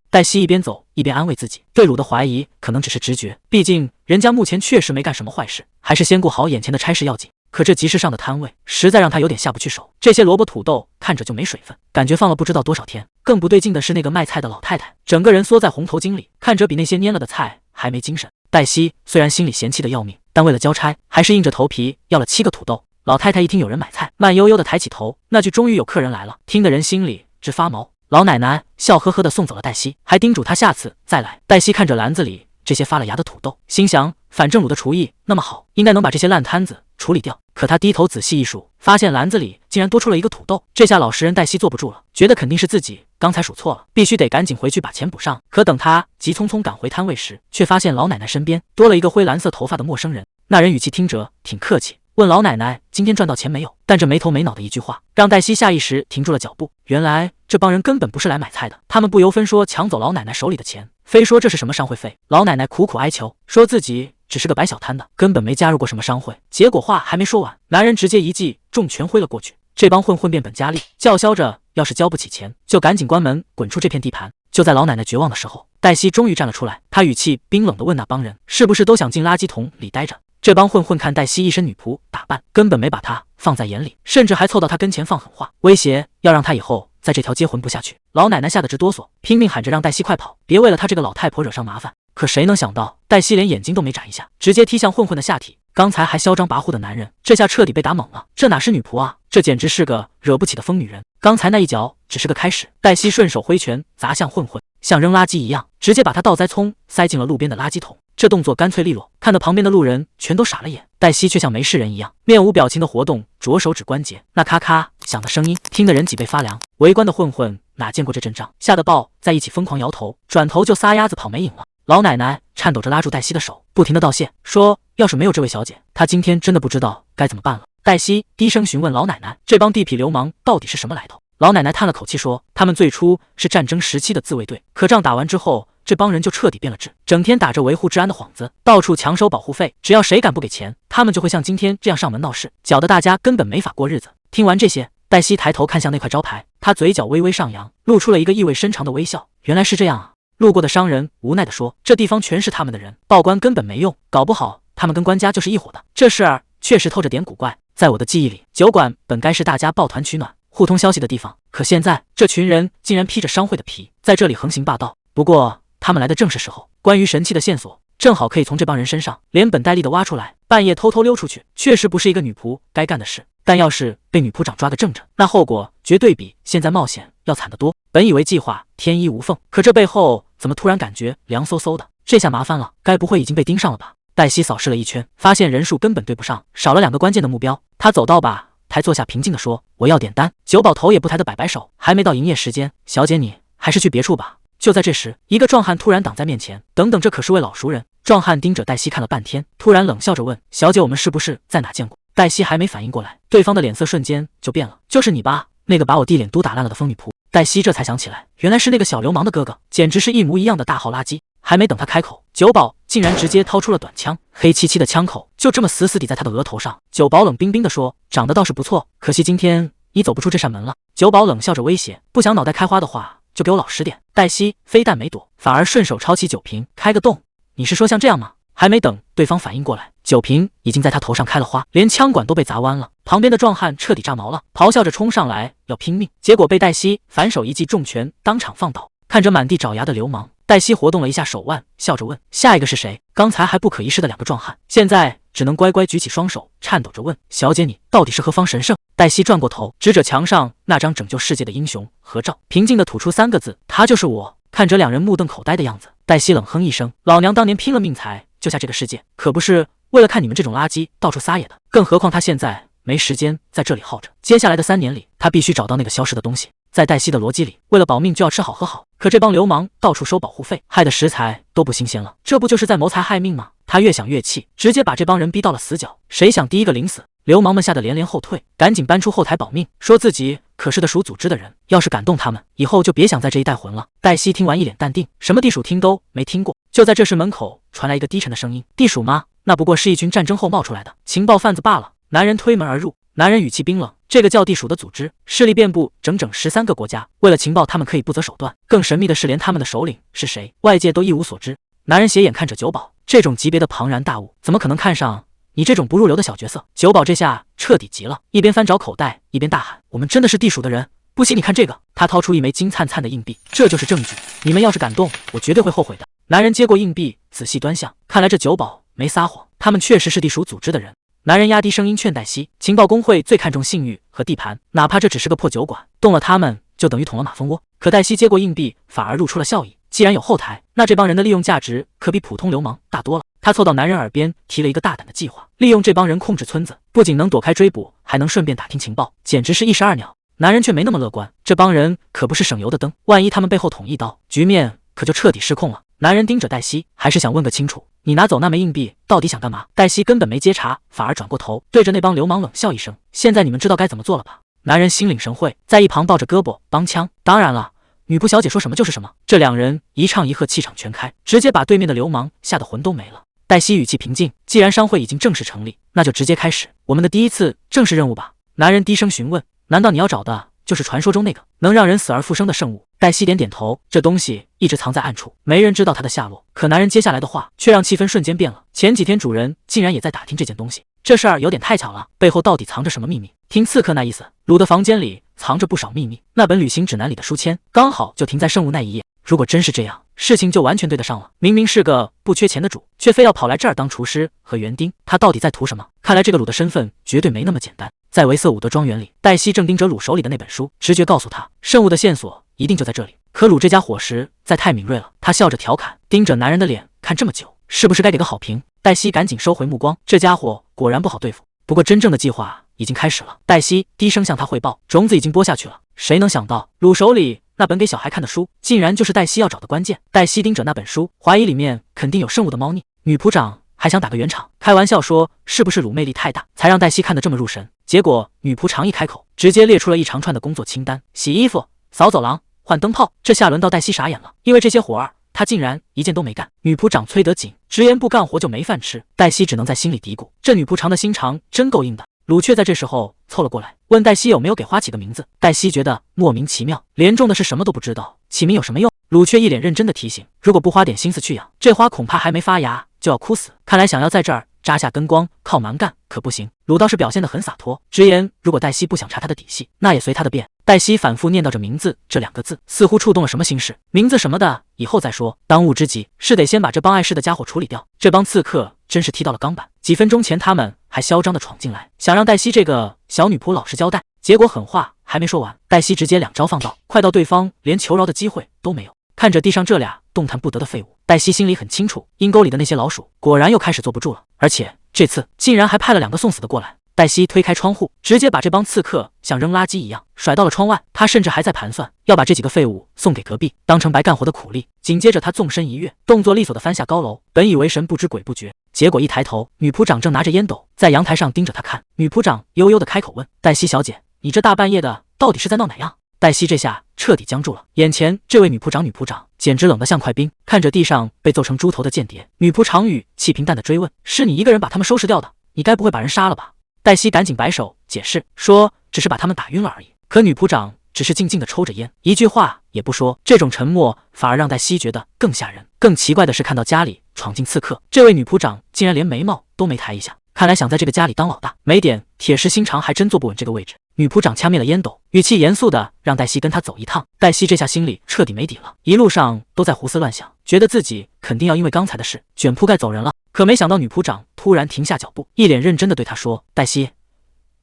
黛西一边走一边安慰自己，对鲁的怀疑可能只是直觉，毕竟人家目前确实没干什么坏事，还是先顾好眼前的差事要紧。可这集市上的摊位实在让他有点下不去手，这些萝卜土豆看着就没水分，感觉放了不知道多少天。更不对劲的是那个卖菜的老太太，整个人缩在红头巾里，看着比那些蔫了的菜还没精神。黛西虽然心里嫌弃的要命，但为了交差，还是硬着头皮要了7个土豆。老太太一听有人买菜，慢悠悠的抬起头，那句终于有客人来了，听得人心里直发毛。老奶奶笑呵呵的送走了黛西，还叮嘱她下次再来。黛西看着篮子里这些发了芽的土豆，心想反正鲁的厨艺那么好，应该能把这些烂摊子处理掉。可他低头仔细一数，发现篮子里竟然多出了1个土豆。这下老实人黛西坐不住了，觉得肯定是自己刚才数错了，必须得赶紧回去把钱补上。可等他急匆匆赶回摊位时，却发现老奶奶身边多了一个灰蓝色头发的陌生人。那人语气听着挺客气，问老奶奶今天赚到钱没有，但这没头没脑的一句话让黛西下意识停住了脚步。原来这帮人根本不是来买菜的，他们不由分说抢走老奶奶手里的钱，非说这是什么商会费。老奶奶苦苦哀求，说自己只是个摆小摊的，根本没加入过什么商会。结果话还没说完，男人直接一记重拳挥了过去。这帮混混变本加厉，叫嚣着要是交不起钱，就赶紧关门滚出这片地盘。就在老奶奶绝望的时候，黛西终于站了出来，她语气冰冷地问那帮人，是不是都想进垃圾桶里待着？这帮混混看黛西一身女仆打扮，根本没把她放在眼里，甚至还凑到她跟前放狠话，威胁要让她以后在这条街混不下去。老奶奶吓得直哆嗦，拼命喊着让黛西快跑，别为了她这个老太婆惹上麻烦。可谁能想到，黛西连眼睛都没眨一下，直接踢向混混的下体。刚才还嚣张跋扈的男人，这下彻底被打懵了。这哪是女仆啊，这简直是个惹不起的疯女人。刚才那一脚只是个开始，黛西顺手挥拳砸向混混，像扔垃圾一样，直接把他倒栽葱塞进了路边的垃圾桶。这动作干脆利落，看得旁边的路人全都傻了眼。黛西却像没事人一样，面无表情的活动着手指关节，那咔咔响的声音听得人脊背发凉。围观的混混哪见过这阵仗，吓得抱在一起疯狂摇头，转头就撒丫子跑没影了。老奶奶颤抖着拉住黛西的手，不停的道谢，说要是没有这位小姐，她今天真的不知道该怎么办了。黛西低声询问老奶奶，这帮地痞流氓到底是什么来头？老奶奶叹了口气说，他们最初是战争时期的自卫队，可仗打完之后，这帮人就彻底变了质，整天打着维护治安的幌子，到处强收保护费，只要谁敢不给钱，他们就会像今天这样上门闹事，搅得大家根本没法过日子。听完这些，黛西抬头看向那块招牌，她嘴角微微上扬，露出了一个意味深长的微笑。原来是这样啊。路过的商人无奈地说，这地方全是他们的人，报官根本没用，搞不好他们跟官家就是一伙的。这事儿确实透着点古怪。在我的记忆里，酒馆本该是大家抱团取暖互通消息的地方，可现在这群人竟然披着商会的皮，在这里横行霸道。不过他们来的正是时候，关于神器的线索正好可以从这帮人身上连本带利的挖出来。半夜偷偷溜出去，确实不是一个女仆该干的事，但要是被女仆长抓个正着，那后果绝对比现在冒险要惨得多。本以为计划天衣无缝，可这背后怎么突然感觉凉飕飕的？这下麻烦了，该不会已经被盯上了吧？黛西扫视了一圈，发现人数根本对不上，少了2个关键的目标。她走到吧台坐下，平静地说，我要点单。酒保头也不抬的摆摆手，还没到营业时间，小姐你还是去别处吧。就在这时，一个壮汉突然挡在面前，等等，这可是位老熟人。壮汉盯着黛西看了半天，突然冷笑着问，小姐我们是不是在哪见过？黛西还没反应过来，对方的脸色瞬间就变了，就是你吧，那个把我弟脸都打烂了的疯女仆。黛西这才想起来，原来是那个小流氓的哥哥，简直是一模一样的大号垃圾。还没等他开口，酒保竟然直接掏出了短枪，黑漆漆的枪口就这么死死抵在他的额头上。酒保冷冰冰地说，长得倒是不错，可惜今天你走不出这扇门了。酒保冷笑着威胁，不想脑袋开花的话就给我老实点。黛西非但没躲，反而顺手抄起酒瓶开个洞。你是说像这样吗？还没等对方反应过来，酒瓶已经在他头上开了花，连枪管都被砸弯了。旁边的壮汉彻底炸毛了，咆哮着冲上来要拼命，结果被黛西反手一记重拳当场放倒。看着满地找牙的流氓，黛西活动了一下手腕，笑着问，下一个是谁？刚才还不可一世的2个壮汉，现在只能乖乖举起双手，颤抖着问，小姐你到底是何方神圣？黛西转过头，指着墙上那张拯救世界的英雄合照，平静地吐出3个字，他就是我。看着2人目瞪口呆的样子，黛西冷哼一声，老娘当年拼了命才救下这个世界，可不是为了看你们这种垃圾到处撒野的。更何况他现在没时间在这里耗着，接下来的3年里，他必须找到那个消失的东西。在黛西的逻辑里，为了保命就要吃好喝好，可这帮流氓到处收保护费，害的食材都不新鲜了，这不就是在谋财害命吗？他越想越气，直接把这帮人逼到了死角。谁想第一个领死，流氓们吓得连连后退，赶紧搬出后台保命，说自己可是的属组织的人，要是敢动他们，以后就别想在这一带混了。黛西听完一脸淡定，什么地鼠听都没听过。就在这时，门口传来一个低沉的声音：“地鼠吗？那不过是一群战争后冒出来的情报贩子罢了。”男人推门而入，男人语气冰冷：“这个叫地鼠的组织，势力遍布整整13个国家。为了情报，他们可以不择手段。更神秘的是，连他们的首领是谁，外界都一无所知。”男人斜眼看着九保，这种级别的庞然大物，怎么可能看上你这种不入流的小角色？九保这下彻底急了，一边翻找口袋，一边大喊：“我们真的是地鼠的人！不信你看这个！”他掏出一枚金灿灿的硬币，这就是证据。你们要是敢动，我绝对会后悔的。男人接过硬币，仔细端详，看来这九保没撒谎，他们确实是地鼠组织的人。男人压低声音劝黛西：“情报工会最看重信誉和地盘，哪怕这只是个破酒馆，动了他们就等于捅了马蜂窝。”可黛西接过硬币，反而露出了笑意。既然有后台，那这帮人的利用价值可比普通流氓大多了。他凑到男人耳边提了一个大胆的计划：利用这帮人控制村子，不仅能躲开追捕，还能顺便打听情报，简直是一石二鸟。男人却没那么乐观，这帮人可不是省油的灯，万一他们背后捅一刀，局面可就彻底失控了。男人盯着黛西，还是想问个清楚，你拿走那枚硬币到底想干嘛？黛西根本没接茬，反而转过头对着那帮流氓冷笑一声：“现在你们知道该怎么做了吧？”男人心领神会，在一旁抱着胳膊帮腔：“当然了，女仆小姐说什么就是什么。”这两人一唱一和，气场全开，直接把对面的流氓吓得魂都没了。黛西语气平静：“既然商会已经正式成立，那就直接开始我们的第一次正式任务吧。”男人低声询问：“难道你要找的就是传说中那个能让人死而复生的圣物？”黛西点点头，这东西一直藏在暗处，没人知道它的下落。可男人接下来的话却让气氛瞬间变了。前几天主人竟然也在打听这件东西，这事儿有点太巧了，背后到底藏着什么秘密？听刺客那意思，鲁的房间里藏着不少秘密，那本旅行指南里的书签刚好就停在圣物那一页。如果真是这样，事情就完全对得上了。明明是个不缺钱的主，却非要跑来这儿当厨师和园丁，他到底在图什么？看来这个鲁的身份绝对没那么简单。在维瑟伍德庄园里，黛西正盯着鲁手里的那本书，直觉告诉他，圣物的线索一定就在这里。可鲁这家伙实在太敏锐了，他笑着调侃，盯着男人的脸看这么久，是不是该给个好评？黛西赶紧收回目光，这家伙果然不好对付。不过真正的计划已经开始了。黛西低声向他汇报，种子已经播下去了。谁能想到，鲁手里那本给小孩看的书，竟然就是黛西要找的关键。黛西盯着那本书，怀疑里面肯定有圣物的猫腻。女仆长还想打个圆场，开玩笑说是不是鲁魅力太大，才让黛西看得这么入神。结果女仆长一开口，直接列出了一长串的工作清单：洗衣服、扫走廊、换灯泡。这下轮到黛西傻眼了，因为这些活儿她竟然一件都没干。女仆长催得紧，直言不干活就没饭吃。黛西只能在心里嘀咕，这女仆长的心肠真够硬的。鲁却在这时候凑了过来，问黛西有没有给花起个名字。黛西觉得莫名其妙，连中的是什么都不知道，起名有什么用？鲁却一脸认真的提醒，如果不花点心思去养，这花恐怕还没发芽就要枯死。看来想要在这儿扎下根光，靠蛮干可不行。鲁倒是表现得很洒脱，直言如果黛西不想查他的底细，那也随他的便。黛西反复念叨着名字这2个字，似乎触动了什么心事。名字什么的以后再说，当务之急是得先把这帮碍事的家伙处理掉。这帮刺客真是踢到了钢板，几分钟前他们还嚣张地闯进来，想让黛西这个小女仆老实交代，结果狠话还没说完，黛西直接2招放倒，快到对方连求饶的机会都没有。看着地上这俩动弹不得的废物，黛西心里很清楚，阴沟里的那些老鼠果然又开始坐不住了，而且这次竟然还派了2个送死的过来。黛西推开窗户，直接把这帮刺客像扔垃圾一样甩到了窗外。她甚至还在盘算要把这几个废物送给隔壁，当成白干活的苦力。紧接着她纵身一跃，动作利索地翻下高楼，本以为神不知鬼不觉，结果一抬头，女仆长正拿着烟斗在阳台上盯着她看。女仆长悠悠地开口问：“黛西小姐，你这大半夜的到底是在闹哪样？”黛西这下彻底僵住了，眼前这位女仆长简直冷得像块冰。看着地上被揍成猪头的间谍，女仆长语气平淡地追问：“是你一个人把他们收拾掉的？你该不会把人杀了吧？”黛西赶紧摆手解释说：“只是把他们打晕了而已。”可女仆长只是静静地抽着烟，一句话也不说。这种沉默反而让黛西觉得更吓人。更奇怪的是，看到家里闯进刺客，这位女仆长竟然连眉毛都没抬一下，看来想在这个家里当老大，没点铁石心肠还真坐不稳这个位置。女仆长掐灭了烟斗，语气严肃的让黛西跟他走一趟。黛西这下心里彻底没底了，一路上都在胡思乱想，觉得自己肯定要因为刚才的事卷铺盖走人了。可没想到女仆长突然停下脚步，一脸认真的对她说：“黛西，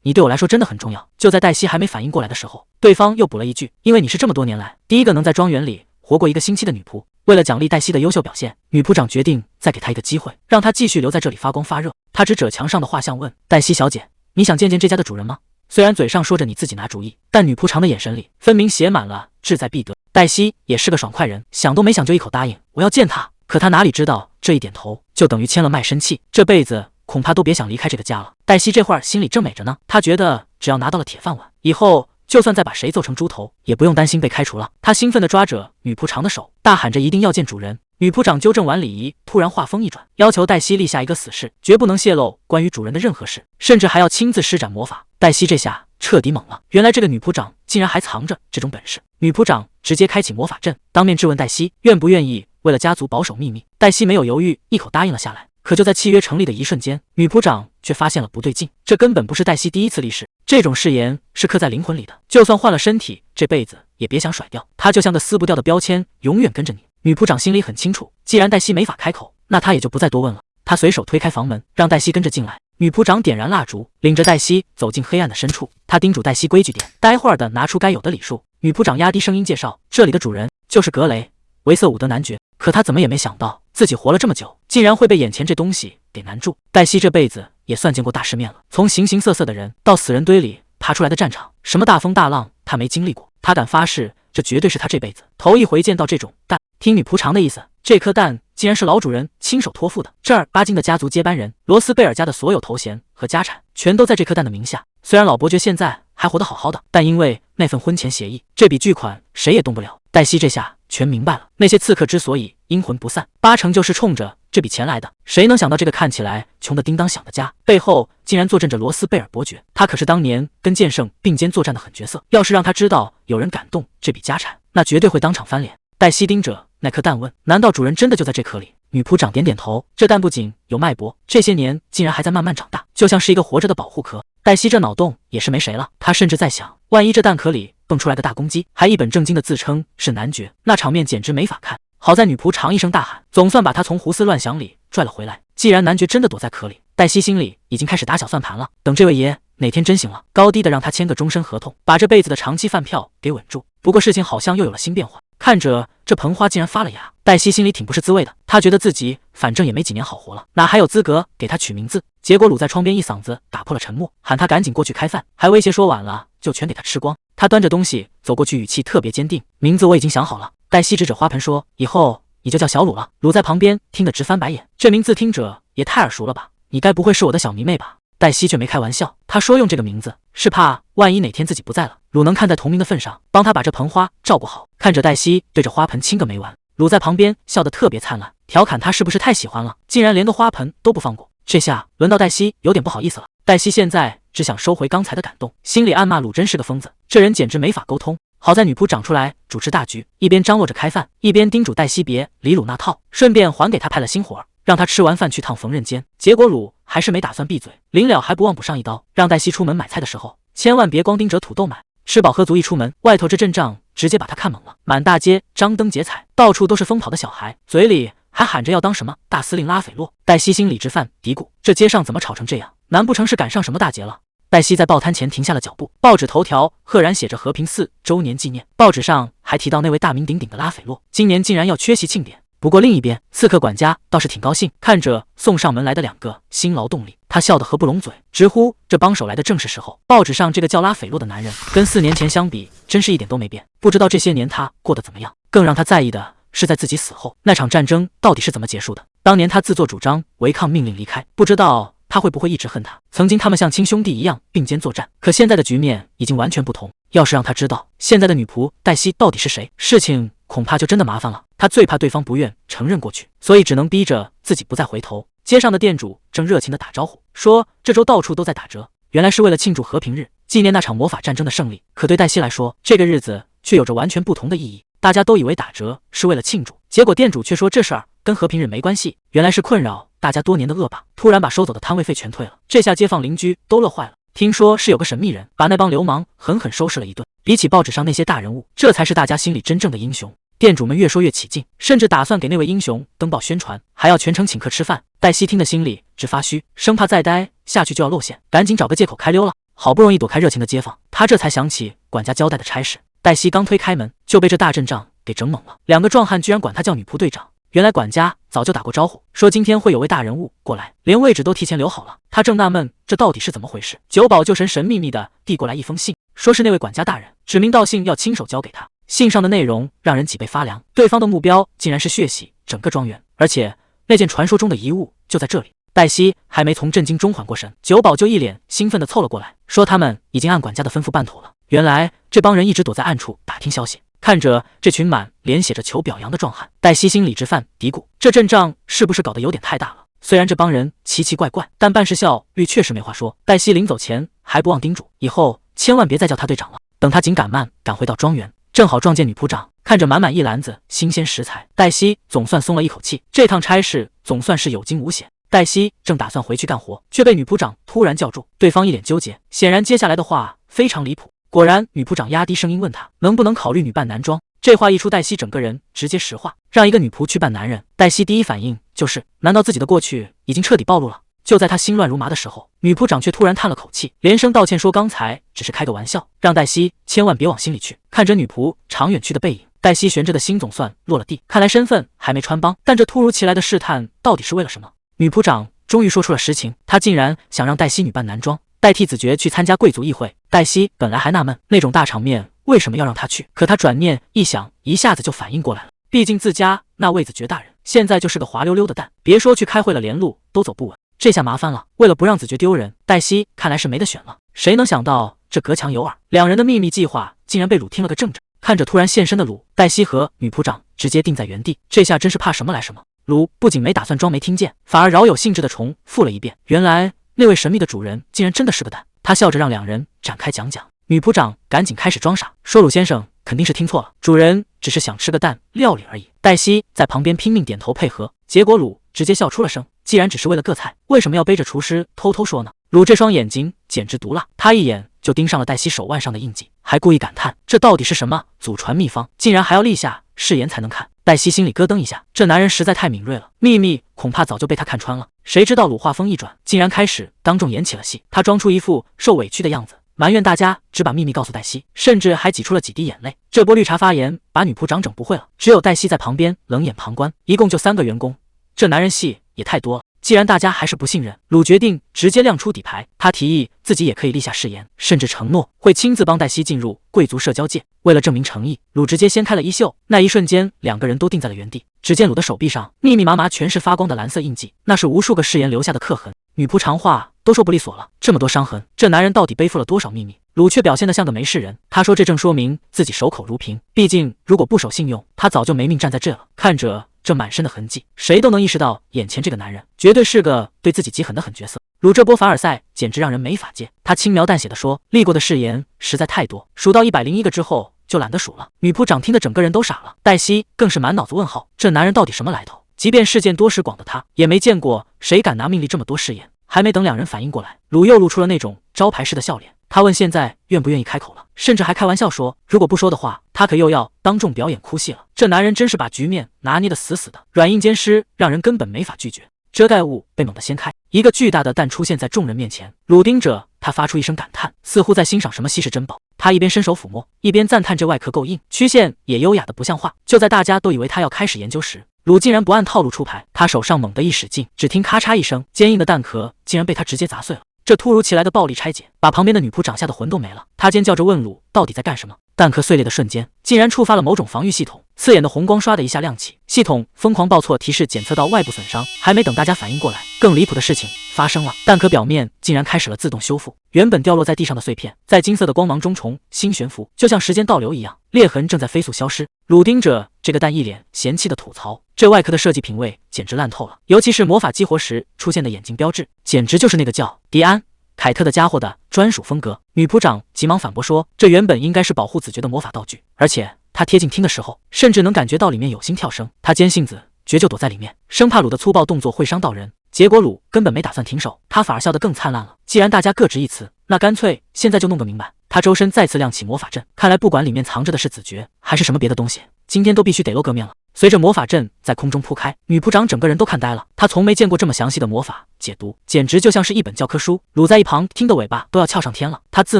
你对我来说真的很重要。”就在黛西还没反应过来的时候，对方又补了一句：“因为你是这么多年来第一个能在庄园里活过1个星期的女仆。”为了奖励黛西的优秀表现，女仆长决定再给她一个机会，让她继续留在这里发光发热。她指着墙上的画像问：“黛西小姐，你想见见这家的主人吗？”虽然嘴上说着你自己拿主意，但女仆长的眼神里分明写满了志在必得。黛西也是个爽快人，想都没想就一口答应：“我要见他。”可她哪里知道，这一点头就等于签了卖身契，这辈子恐怕都别想离开这个家了。黛西这会儿心里正美着呢，她觉得只要拿到了铁饭碗，以后就算再把谁揍成猪头，也不用担心被开除了。她兴奋地抓着女仆长的手，大喊着一定要见主人。女仆长纠正完礼仪，突然话锋一转，要求黛西立下一个死誓，绝不能泄露关于主人的任何事，甚至还要亲自施展魔法。黛西这下彻底懵了，原来这个女仆长竟然还藏着这种本事。女仆长直接开启魔法阵，当面质问黛西愿不愿意为了家族保守秘密。黛西没有犹豫，一口答应了下来。可就在契约成立的一瞬间，女仆长却发现了不对劲，这根本不是黛西第一次立誓，这种誓言是刻在灵魂里的，就算换了身体，这辈子也别想甩掉。它就像个撕不掉的标签，永远跟着你。女仆长心里很清楚，既然黛西没法开口，那她也就不再多问了。她随手推开房门，让黛西跟着进来。女仆长点燃蜡烛，领着黛西走进黑暗的深处。她叮嘱黛西规矩点，待会儿的拿出该有的礼数。女仆长压低声音介绍，这里的主人就是格雷，维瑟伍德男爵。可他怎么也没想到，自己活了这么久，竟然会被眼前这东西给难住。黛西这辈子也算见过大世面了，从形形色色的人到死人堆里爬出来的战场，什么大风大浪他没经历过。他敢发誓，这绝对是他这辈子头一回见到这种蛋。听女仆长的意思，这颗蛋竟然是老主人亲手托付的。正儿八经的家族接班人，罗斯贝尔家的所有头衔和家产全都在这颗蛋的名下。虽然老伯爵现在还活得好好的，但因为那份婚前协议，这笔巨款谁也动不了。黛西这下全明白了，那些刺客之所以阴魂不散，八成就是冲着这笔钱来的。谁能想到这个看起来穷得叮当响的家，背后竟然坐镇着罗斯贝尔伯爵？他可是当年跟剑圣并肩作战的狠角色，要是让他知道有人敢动这笔家产，那绝对会当场翻脸。黛西盯着那颗蛋问，难道主人真的就在这颗里？女仆长点点头，这蛋不仅有脉搏，这些年竟然还在慢慢长大，就像是一个活着的保护壳。黛西这脑洞也是没谁了，她甚至在想，万一这蛋壳里蹦出来个大公鸡，还一本正经的自称是男爵，那场面简直没法看。好在女仆长一声大喊，总算把他从胡思乱想里拽了回来。既然男爵真的躲在壳里，黛西心里已经开始打小算盘了，等这位爷哪天真醒了，高低的让他签个终身合同，把这辈子的长期饭票给稳住。不过事情好像又有了新变化，看着这盆花竟然发了芽，黛西心里挺不是滋味的。她觉得自己反正也没几年好活了，哪还有资格给他取名字？结果鲁在窗边一嗓子打破了沉默，喊他赶紧过去开饭，还威胁说晚了就全给他吃光。他端着东西走过去，语气特别坚定，名字我已经想好了。黛西指着花盆说，以后你就叫小鲁了。鲁在旁边听得直翻白眼，这名字听着也太耳熟了吧，你该不会是我的小迷妹吧？黛西却没开玩笑，她说用这个名字是怕万一哪天自己不在了，鲁能看在同名的份上帮他把这盆花照顾好。看着黛西对着花盆亲个没完，鲁在旁边笑得特别灿烂，调侃他是不是太喜欢了，竟然连个花盆都不放过。这下轮到黛西有点不好意思了。黛西现在只想收回刚才的感动，心里暗骂鲁真是个疯子，这人简直没法沟通。好在女仆长出来主持大局，一边张罗着开饭，一边叮嘱黛西别理鲁那套，顺便还给他派了新活，让他吃完饭去趟缝纫间。结果鲁还是没打算闭嘴，临了还不忘补上一刀，让黛西出门买菜的时候千万别光盯着土豆买，吃饱喝足一出门，外头这阵仗直接把他看懵了。满大街张灯结彩，到处都是疯跑的小孩，嘴里还喊着要当什么大司令拉斐洛。黛西心里直犯嘀咕，这街上怎么吵成这样？难不成是赶上什么大节了？黛西在报摊前停下了脚步，报纸头条赫然写着和平4周年纪念，报纸上还提到那位大名鼎鼎的拉斐洛今年竟然要缺席庆典。不过另一边，刺客管家倒是挺高兴，看着送上门来的2个新劳动力，他笑得合不拢嘴，直呼这帮手来的正是时候。报纸上这个叫拉斐洛的男人，跟4年前相比，真是一点都没变。不知道这些年他过得怎么样？更让他在意的是，在自己死后，那场战争到底是怎么结束的？当年他自作主张违抗命令离开，不知道他会不会一直恨他？曾经他们像亲兄弟一样并肩作战，可现在的局面已经完全不同。要是让他知道现在的女仆黛西到底是谁，事情恐怕就真的麻烦了。他最怕对方不愿承认过去，所以只能逼着自己不再回头。街上的店主正热情地打招呼，说这周到处都在打折，原来是为了庆祝和平日，纪念那场魔法战争的胜利。可对黛西来说，这个日子却有着完全不同的意义。大家都以为打折是为了庆祝，结果店主却说这事儿跟和平日没关系，原来是困扰大家多年的恶霸突然把收走的摊位费全退了。这下街坊邻居都乐坏了，听说是有个神秘人把那帮流氓狠狠收拾了一顿。比起报纸上那些大人物，这才是大家心里真正的英雄。店主们越说越起劲，甚至打算给那位英雄登报宣传，还要全城请客吃饭。黛西听得心里直发虚，生怕再待下去就要露馅，赶紧找个借口开溜了。好不容易躲开热情的街坊，她这才想起管家交代的差事。黛西刚推开门，就被这大阵仗给整懵了。2个壮汉居然管她叫女仆队长，原来管家早就打过招呼，说今天会有位大人物过来，连位置都提前留好了。她正纳闷这到底是怎么回事，九保就神秘的递过来一封信，说是那位管家大人指名道姓要亲手交给他。信上的内容让人脊背发凉，对方的目标竟然是血洗整个庄园，而且那件传说中的遗物就在这里。黛西还没从震惊中缓过神，九保就一脸兴奋地凑了过来，说他们已经按管家的吩咐办妥了。原来这帮人一直躲在暗处打听消息，看着这群满脸写着求表扬的壮汉，黛西心里直犯嘀咕，这阵仗是不是搞得有点太大了？虽然这帮人奇奇怪怪，但办事效率确实没话说。黛西临走前还不忘叮嘱，以后千万别再叫他队长了。等他紧赶慢赶回到庄园，正好撞见女仆长，看着满满一篮子新鲜食材，黛西总算松了一口气，这趟差事总算是有惊无险。黛西正打算回去干活，却被女仆长突然叫住，对方一脸纠结，显然接下来的话非常离谱。果然，女仆长压低声音问他能不能考虑女扮男装。这话一出，黛西整个人直接石化，让一个女仆去扮男人。黛西第一反应就是，难道自己的过去已经彻底暴露了？就在她心乱如麻的时候，女仆长却突然叹了口气，连声道歉说刚才只是开个玩笑，让黛西千万别往心里去。看着女仆长远去的背影，黛西悬着的心总算落了地。看来身份还没穿帮，但这突如其来的试探到底是为了什么？女仆长终于说出了实情，她竟然想让黛西女扮男装，代替子爵去参加贵族议会。黛西本来还纳闷，那种大场面为什么要让他去？可他转念一想，一下子就反应过来了。毕竟自家那位子爵大人现在就是个滑溜溜的蛋，别说去开会了，连路都走不稳。这下麻烦了，为了不让子爵丢人，黛西看来是没得选了。谁能想到这隔墙有耳，两人的秘密计划竟然被鲁听了个正着。看着突然现身的鲁，黛西和女仆长直接定在原地。这下真是怕什么来什么。鲁不仅没打算装没听见，反而饶有兴致地重复了一遍。原来那位神秘的主人竟然真的是个蛋。他笑着让两人展开讲讲。女仆长赶紧开始装傻，说鲁先生肯定是听错了，主人只是想吃个蛋料理而已。黛西在旁边拼命点头配合，结果鲁直接笑出了声。既然只是为了个菜，为什么要背着厨师偷偷说呢？鲁这双眼睛简直毒辣，他一眼就盯上了黛西手腕上的印记，还故意感叹这到底是什么祖传秘方，竟然还要立下誓言才能看。黛西心里咯噔一下，这男人实在太敏锐了，秘密恐怕早就被他看穿了。谁知道鲁话锋一转，竟然开始当众演起了戏。他装出一副受委屈的样子，埋怨大家只把秘密告诉黛西，甚至还挤出了几滴眼泪。这波绿茶发言把女仆长整不会了，只有黛西在旁边冷眼旁观。一共就3个员工，这男人戏也太多了。既然大家还是不信任，鲁决定直接亮出底牌。他提议自己也可以立下誓言，甚至承诺会亲自帮黛西进入贵族社交界。为了证明诚意，鲁直接掀开了衣袖，那一瞬间两个人都定在了原地。只见鲁的手臂上密密麻麻全是发光的蓝色印记，那是无数个誓言留下的刻痕。女仆长话都说不利索了，这么多伤痕，这男人到底背负了多少秘密？鲁却表现得像个没事人。他说这正说明自己守口如瓶，毕竟如果不守信用，他早就没命站在这了。看着这满身的痕迹，谁都能意识到眼前这个男人绝对是个对自己极狠的狠角色。鲁这波凡尔赛简直让人没法接。他轻描淡写的说，立过的誓言实在太多，数到101个之后就懒得数了。女仆长听得整个人都傻了，黛西更是满脑子问号，这男人到底什么来头？即便事件多识广的他，也没见过谁敢拿命立这么多誓言。还没等两人反应过来，鲁又露出了那种招牌式的笑脸。他问现在愿不愿意开口了，甚至还开玩笑说，如果不说的话，他可又要当众表演哭戏了。这男人真是把局面拿捏得死死的，软硬兼施，让人根本没法拒绝。遮盖物被猛地掀开，一个巨大的蛋出现在众人面前。鲁盯着他发出一声感叹，似乎在欣赏什么稀世珍宝。他一边伸手抚摸，一边赞叹这外壳够硬，曲线也优雅的不像话。就在大家都以为他要开始研究时，鲁竟然不按套路出牌，他手上猛地一使劲，只听咔嚓一声，坚硬的蛋壳竟然被他直接砸碎了。这突如其来的暴力拆解，把旁边的女仆长吓得魂都没了。她尖叫着问鲁到底在干什么。蛋壳碎裂的瞬间，竟然触发了某种防御系统，刺眼的红光刷的一下亮起，系统疯狂报错提示检测到外部损伤。还没等大家反应过来，更离谱的事情发生了，蛋壳表面竟然开始了自动修复，原本掉落在地上的碎片，在金色的光芒中重新悬浮，就像时间倒流一样，裂痕正在飞速消失。鲁盯着这个蛋一脸嫌弃的吐槽，这外壳的设计品味简直烂透了，尤其是魔法激活时出现的眼睛标志，简直就是那个叫迪安凯特的家伙的专属风格。女仆长急忙反驳说，这原本应该是保护子爵的魔法道具，而且他贴近听的时候，甚至能感觉到里面有心跳声。他尖性子绝就躲在里面，生怕鲁的粗暴动作会伤到人。结果鲁根本没打算停手，他反而笑得更灿烂了。既然大家各执一词，那干脆现在就弄个明白。他周身再次亮起魔法阵，看来不管里面藏着的是子爵还是什么别的东西，今天都必须得露个面了。随着魔法阵在空中铺开，女仆长整个人都看呆了，她从没见过这么详细的魔法解读，简直就像是一本教科书。鲁在一旁听得尾巴都要翘上天了，他自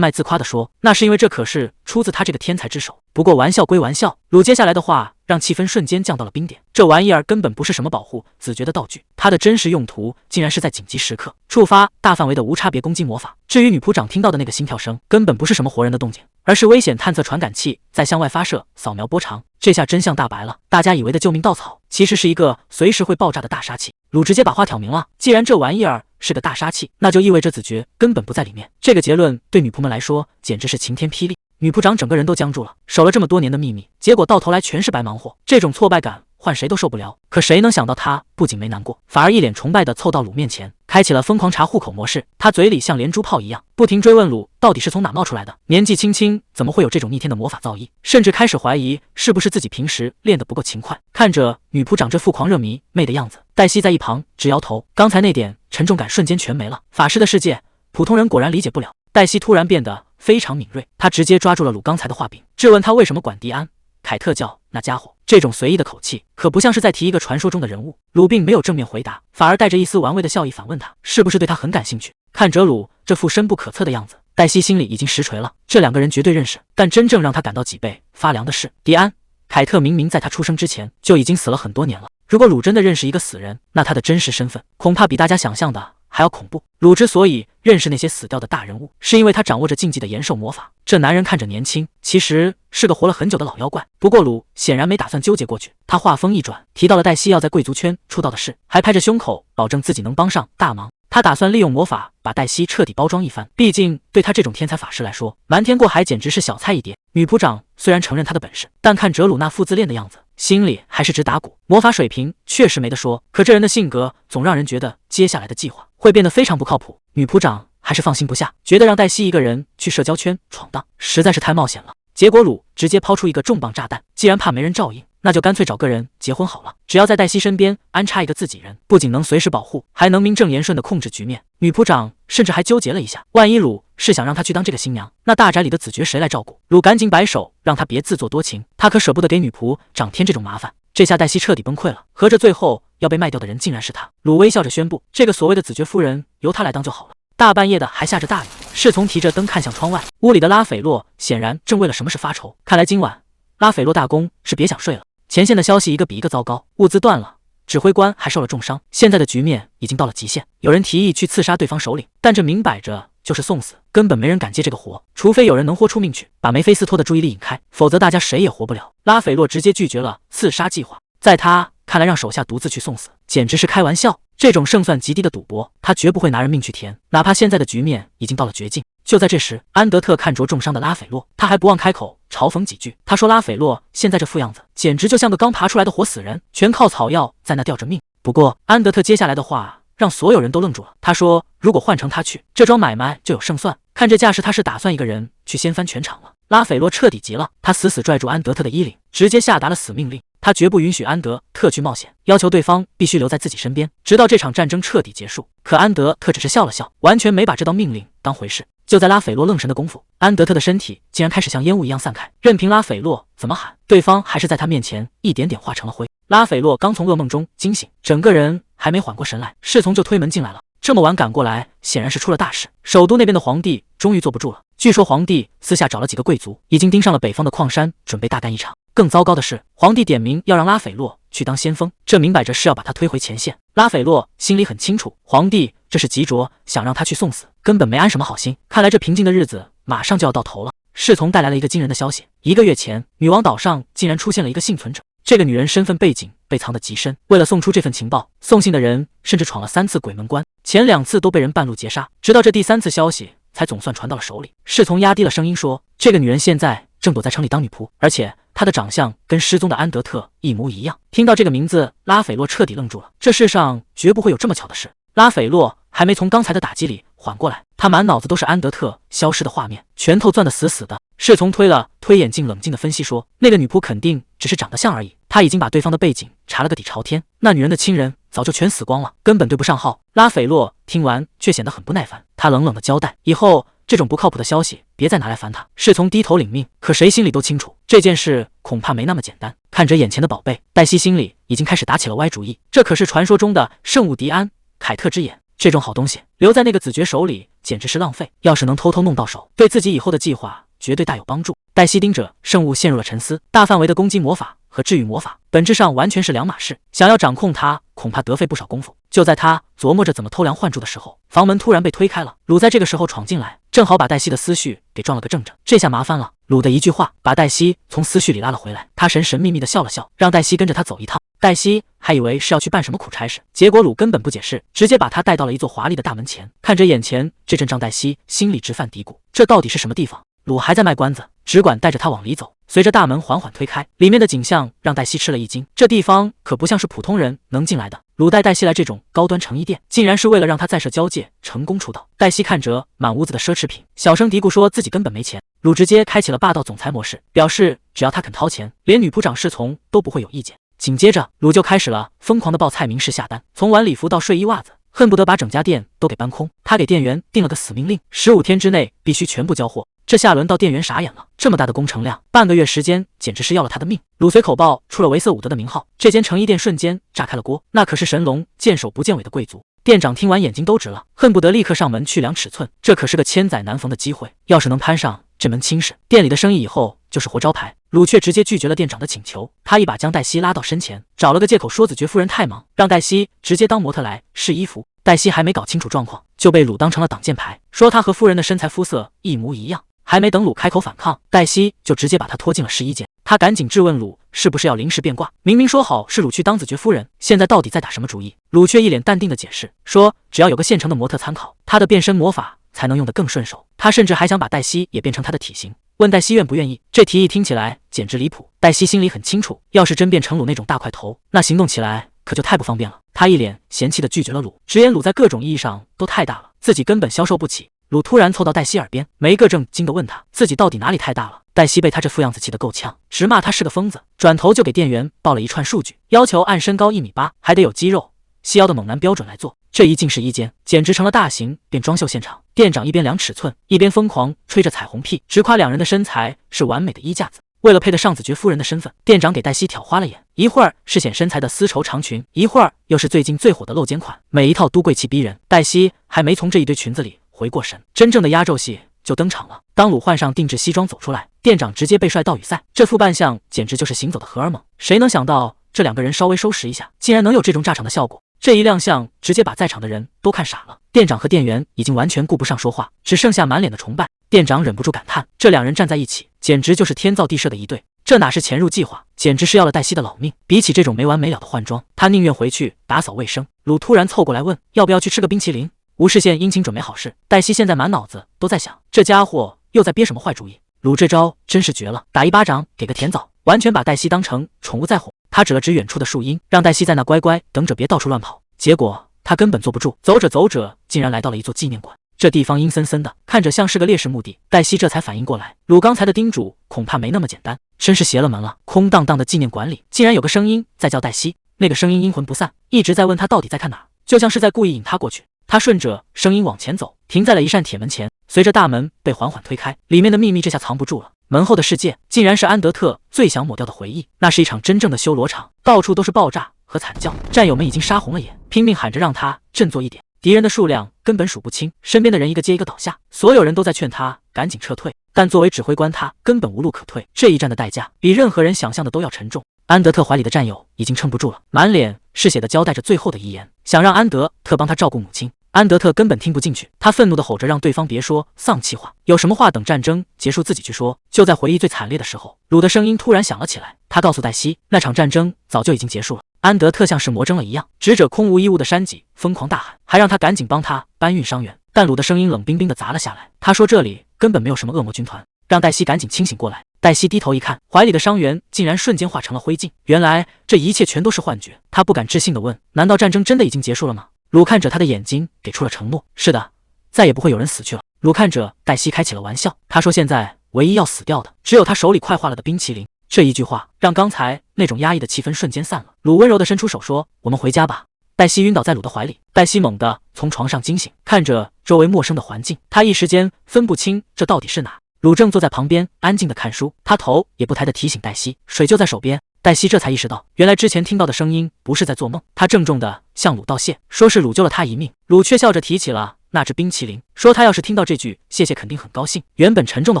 卖自夸地说，那是因为这可是出自他这个天才之手。不过玩笑归玩笑，鲁接下来的话让气氛瞬间降到了冰点。这玩意儿根本不是什么保护子爵的道具，它的真实用途竟然是在紧急时刻触发大范围的无差别攻击魔法。至于女仆长听到的那个心跳声，根本不是什么活人的动静，而是危险探测传感器在向外发射扫描波长。这下真相大白了，大家以为的救命稻草，其实是一个随时会爆炸的大杀器。鲁直接把话挑明了，既然这玩意儿是个大杀器，那就意味着子爵根本不在里面。这个结论对女仆们来说简直是晴天霹雳。女仆长整个人都僵住了，守了这么多年的秘密，结果到头来全是白忙活，这种挫败感换谁都受不了。可谁能想到他不仅没难过，反而一脸崇拜地凑到鲁面前，开启了疯狂查户口模式。他嘴里像连珠炮一样，不停追问鲁到底是从哪冒出来的，年纪轻轻怎么会有这种逆天的魔法造诣，甚至开始怀疑是不是自己平时练得不够勤快。看着女仆长这副狂热迷妹的样子，黛西在一旁直摇头，刚才那点沉重感瞬间全没了。法师的世界，普通人果然理解不了。黛西突然变得非常敏锐，她直接抓住了鲁刚才的话柄，质问他为什么管迪安·凯特叫那家伙。这种随意的口气可不像是在提一个传说中的人物。鲁并没有正面回答，反而带着一丝玩味的笑意反问他是不是对他很感兴趣。看着鲁这副深不可测的样子，黛西心里已经实锤了，这两个人绝对认识。但真正让他感到脊背发凉的是，迪安·凯特明明在他出生之前就已经死了很多年了。如果鲁真的认识一个死人，那他的真实身份恐怕比大家想象的还要恐怖。鲁之所以认识那些死掉的大人物，是因为他掌握着禁忌的延寿魔法。这男人看着年轻，其实是个活了很久的老妖怪。不过鲁显然没打算纠结过去，他话锋一转，提到了黛西要在贵族圈出道的事，还拍着胸口保证自己能帮上大忙。他打算利用魔法把黛西彻底包装一番，毕竟对他这种天才法师来说，瞒天过海简直是小菜一碟。女仆长虽然承认他的本事，但看哲鲁那副自恋的样子，心里还是直打鼓。魔法水平确实没得说，可这人的性格总让人觉得接下来的计划会变得非常不靠谱。女仆长还是放心不下，觉得让黛西一个人去社交圈闯荡实在是太冒险了。结果鲁直接抛出一个重磅炸弹，既然怕没人照应，那就干脆找个人结婚好了，只要在黛西身边安插一个自己人，不仅能随时保护，还能名正言顺地控制局面。女仆长甚至还纠结了一下，万一鲁是想让她去当这个新娘，那大宅里的子爵谁来照顾？鲁赶紧摆手让她别自作多情，他可舍不得给女仆长添这种麻烦。这下黛西彻底崩溃了，合着最后要被卖掉的人竟然是他。鲁微笑着宣布，这个所谓的子爵夫人由他来当就好了。大半夜的还下着大雨，侍从提着灯看向窗外，屋里的拉斐洛显然正为了什么事发愁。看来今晚拉斐洛大公是别想睡了。前线的消息一个比一个糟糕，物资断了，指挥官还受了重伤，现在的局面已经到了极限。有人提议去刺杀对方首领，但这明摆着就是送死，根本没人敢接这个活，除非有人能豁出命去把梅菲斯托的注意力引开，否则大家谁也活不了。拉斐洛直接拒绝了刺杀计划，在他看来让手下独自去送死简直是开玩笑，这种胜算极低的赌博他绝不会拿人命去填，哪怕现在的局面已经到了绝境。就在这时，安德特看着重伤的拉斐洛，他还不忘开口嘲讽几句。他说拉斐洛现在这副样子简直就像个刚爬出来的活死人，全靠草药在那吊着命。不过安德特接下来的话让所有人都愣住了，他说如果换成他去，这桩买卖就有胜算。看这架势，他是打算一个人去掀翻全场了。拉斐洛彻底急了，他死死拽住安德特的衣领，直接下达了死命令，他绝不允许安德特去冒险，要求对方必须留在自己身边，直到这场战争彻底结束。可安德特只是笑了笑，完全没把这道命令当回事。就在拉斐洛愣神的功夫，安德特的身体竟然开始像烟雾一样散开，任凭拉斐洛怎么喊，对方还是在他面前一点点化成了灰。拉斐洛刚从噩梦中惊醒，整个人还没缓过神来，侍从就推门进来了。这么晚赶过来，显然是出了大事。首都那边的皇帝终于坐不住了，据说皇帝私下找了几个贵族，已经盯上了北方的矿山，准备大干一场。更糟糕的是，皇帝点名要让拉斐洛去当先锋，这明摆着是要把他推回前线。拉斐洛心里很清楚，皇帝这是急着想让他去送死，根本没安什么好心。看来这平静的日子马上就要到头了。侍从带来了一个惊人的消息，1个月前，女王岛上竟然出现了一个幸存者。这个女人身份背景被藏得极深，为了送出这份情报，送信的人甚至闯了3次鬼门关，前2次都被人半路截杀，直到这第3次消息才总算传到了手里。侍从压低了声音说，这个女人现在正躲在城里当女仆，而且她的长相跟失踪的安德特一模一样。听到这个名字，拉斐洛彻底愣住了，这世上绝不会有这么巧的事。拉斐洛还没从刚才的打击里缓过来，他满脑子都是安德特消失的画面，拳头攥得死死的。侍从推了推眼镜，冷静地分析说，那个女仆肯定只是长得像而已，他已经把对方的背景查了个底朝天，那女人的亲人早就全死光了，根本对不上号。拉斐洛听完却显得很不耐烦，他冷冷地交代，以后这种不靠谱的消息别再拿来烦他。侍从低头领命，可谁心里都清楚，这件事恐怕没那么简单。看着眼前的宝贝，黛西心里已经开始打起了歪主意，这可是传说中的圣物迪安·凯特之眼，这种好东西留在那个子爵手里简直是浪费，要是能偷偷弄到手，对自己以后的计划绝对大有帮助。黛西盯着圣物陷入了沉思，大范围的攻击魔法和治愈魔法本质上完全是两码事，想要掌控它恐怕得费不少功夫。就在他琢磨着怎么偷梁换柱的时候，房门突然被推开了，鲁在这个时候闯进来，正好把黛西的思绪给撞了个正着。这下麻烦了，鲁的一句话把黛西从思绪里拉了回来，他神神秘秘地笑了笑，让黛西跟着他走一趟。黛西还以为是要去办什么苦差事，结果鲁根本不解释，直接把他带到了一座华丽的大门前。看着眼前这阵仗，黛西心里直犯嘀咕，这到底是什么地方？鲁还在卖关子，只管带着他往里走。随着大门缓缓推开，里面的景象让黛西吃了一惊，这地方可不像是普通人能进来的。鲁带黛西来这种高端成衣店，竟然是为了让她在社交界成功出道。黛西看着满屋子的奢侈品，小声嘀咕说自己根本没钱。鲁直接开启了霸道总裁模式，表示只要他肯掏钱，连女仆长侍从都不会有意见。紧接着，鲁就开始了疯狂的报蔡明式下单，从晚礼服到睡衣袜子，恨不得把整家店都给搬空。他给店员定了个死命令，15天之内必须全部交货。这下轮到店员傻眼了，这么大的工程量，半个月时间简直是要了他的命。鲁随口报出了维瑟伍德的名号，这间成衣店瞬间炸开了锅，那可是神龙见首不见尾的贵族。店长听完眼睛都直了，恨不得立刻上门去量尺寸，这可是个千载难逢的机会，要是能攀上这门亲事，店里的生意以后就是活招牌。鲁却直接拒绝了店长的请求，他一把将黛西拉到身前，找了个借口说子爵夫人太忙，让黛西直接当模特来试衣服。黛西还没搞清楚状况，就被鲁当成了挡箭牌，说他和夫人的身材肤色一模一样。还没等鲁开口反抗，黛西就直接把他拖进了试衣间。他赶紧质问鲁是不是要临时变卦，明明说好是鲁去当子爵夫人，现在到底在打什么主意？鲁却一脸淡定的解释说，只要有个现成的模特参考，他的变身魔法才能用得更顺手。他甚至还想把黛西也变成他的体型，问黛西愿不愿意。这提议听起来简直离谱，黛西心里很清楚，要是真变成鲁那种大块头，那行动起来可就太不方便了。他一脸嫌弃的拒绝了鲁，直言鲁在各种意义上都太大了，自己根本消受不起。鲁突然凑到黛西耳边，没个正经的问他自己到底哪里太大了。黛西被他这副样子气得够呛，直骂他是个疯子，转头就给店员报了一串数据，要求按身高1.8米，还得有肌肉细腰的猛男标准来做。这一进试衣间简直成了大型变装秀现场，店长一边量尺寸，一边疯狂吹着彩虹屁，直夸两人的身材是完美的衣架子。为了配得上子爵夫人的身份，店长给黛西挑花了眼，一会儿是显身材的丝绸长裙，一会儿又是最近最火的露肩款，每一套都贵气逼人。黛西还没从这一堆裙子里回过神，真正的压轴戏就登场了。当鲁换上定制西装走出来，店长直接被帅到语塞，这副扮相简直就是行走的荷尔蒙。谁能想到这两个人稍微收拾一下，竟然能有这种炸场的效果？这一亮相直接把在场的人都看傻了。店长和店员已经完全顾不上说话，只剩下满脸的崇拜。店长忍不住感叹，这两人站在一起，简直就是天造地设的一对。这哪是潜入计划，简直是要了黛西的老命。比起这种没完没了的换装，他宁愿回去打扫卫生。鲁突然凑过来问，要不要去吃个冰淇淋？无事先殷勤准备好事，黛西现在满脑子都在想，这家伙又在憋什么坏主意。鲁这招真是绝了，打一巴掌给个甜枣，完全把黛西当成宠物在哄。他指了指远处的树荫，让黛西在那乖乖等着，别到处乱跑。结果他根本坐不住，走着走着竟然来到了一座纪念馆。这地方阴森森的，看着像是个烈士墓地。黛西这才反应过来，鲁刚才的叮嘱恐怕没那么简单，真是邪了门了。空荡荡的纪念馆里竟然有个声音在叫黛西，那个声音阴魂不散，一直在问他到底在看哪儿，就像是在故意引他过去。他顺着声音往前走，停在了一扇铁门前。随着大门被缓缓推开，里面的秘密这下藏不住了。门后的世界竟然是安德特最想抹掉的回忆，那是一场真正的修罗场，到处都是爆炸和惨叫。战友们已经杀红了眼，拼命喊着让他振作一点。敌人的数量根本数不清，身边的人一个接一个倒下，所有人都在劝他赶紧撤退，但作为指挥官，他根本无路可退。这一战的代价比任何人想象的都要沉重。安德特怀里的战友已经撑不住了，满脸是血的交代着最后的遗言，想让安德特帮他照顾母亲。安德特根本听不进去，他愤怒地吼着让对方别说丧气话，有什么话等战争结束自己去说。就在回忆最惨烈的时候，鲁的声音突然响了起来，他告诉黛西，那场战争早就已经结束了。安德特像是魔怔了一样，指着空无一物的山脊疯狂大喊，还让他赶紧帮他搬运伤员。但鲁的声音冷冰冰地砸了下来，他说这里根本没有什么恶魔军团，让黛西赶紧清醒过来。黛西低头一看，怀里的伤员竟然瞬间化成了灰烬，原来这一切全都是幻觉。他不敢置信地问，难道战争真的已经结束了吗？鲁看着他的眼睛给出了承诺，是的，再也不会有人死去了。鲁看着黛西开起了玩笑，他说现在唯一要死掉的只有他手里快化了的冰淇淋。这一句话让刚才那种压抑的气氛瞬间散了。鲁温柔地伸出手说，我们回家吧。黛西晕倒在鲁的怀里，黛西猛地从床上惊醒，看着周围陌生的环境，她一时间分不清这到底是哪。鲁正坐在旁边安静地看书，他头也不抬地提醒黛西，水就在手边。黛西这才意识到，原来之前听到的声音不是在做梦。她郑重地向鲁道谢，说是鲁救了她一命。鲁却笑着提起了那只冰淇淋，说他要是听到这句谢谢肯定很高兴。原本沉重的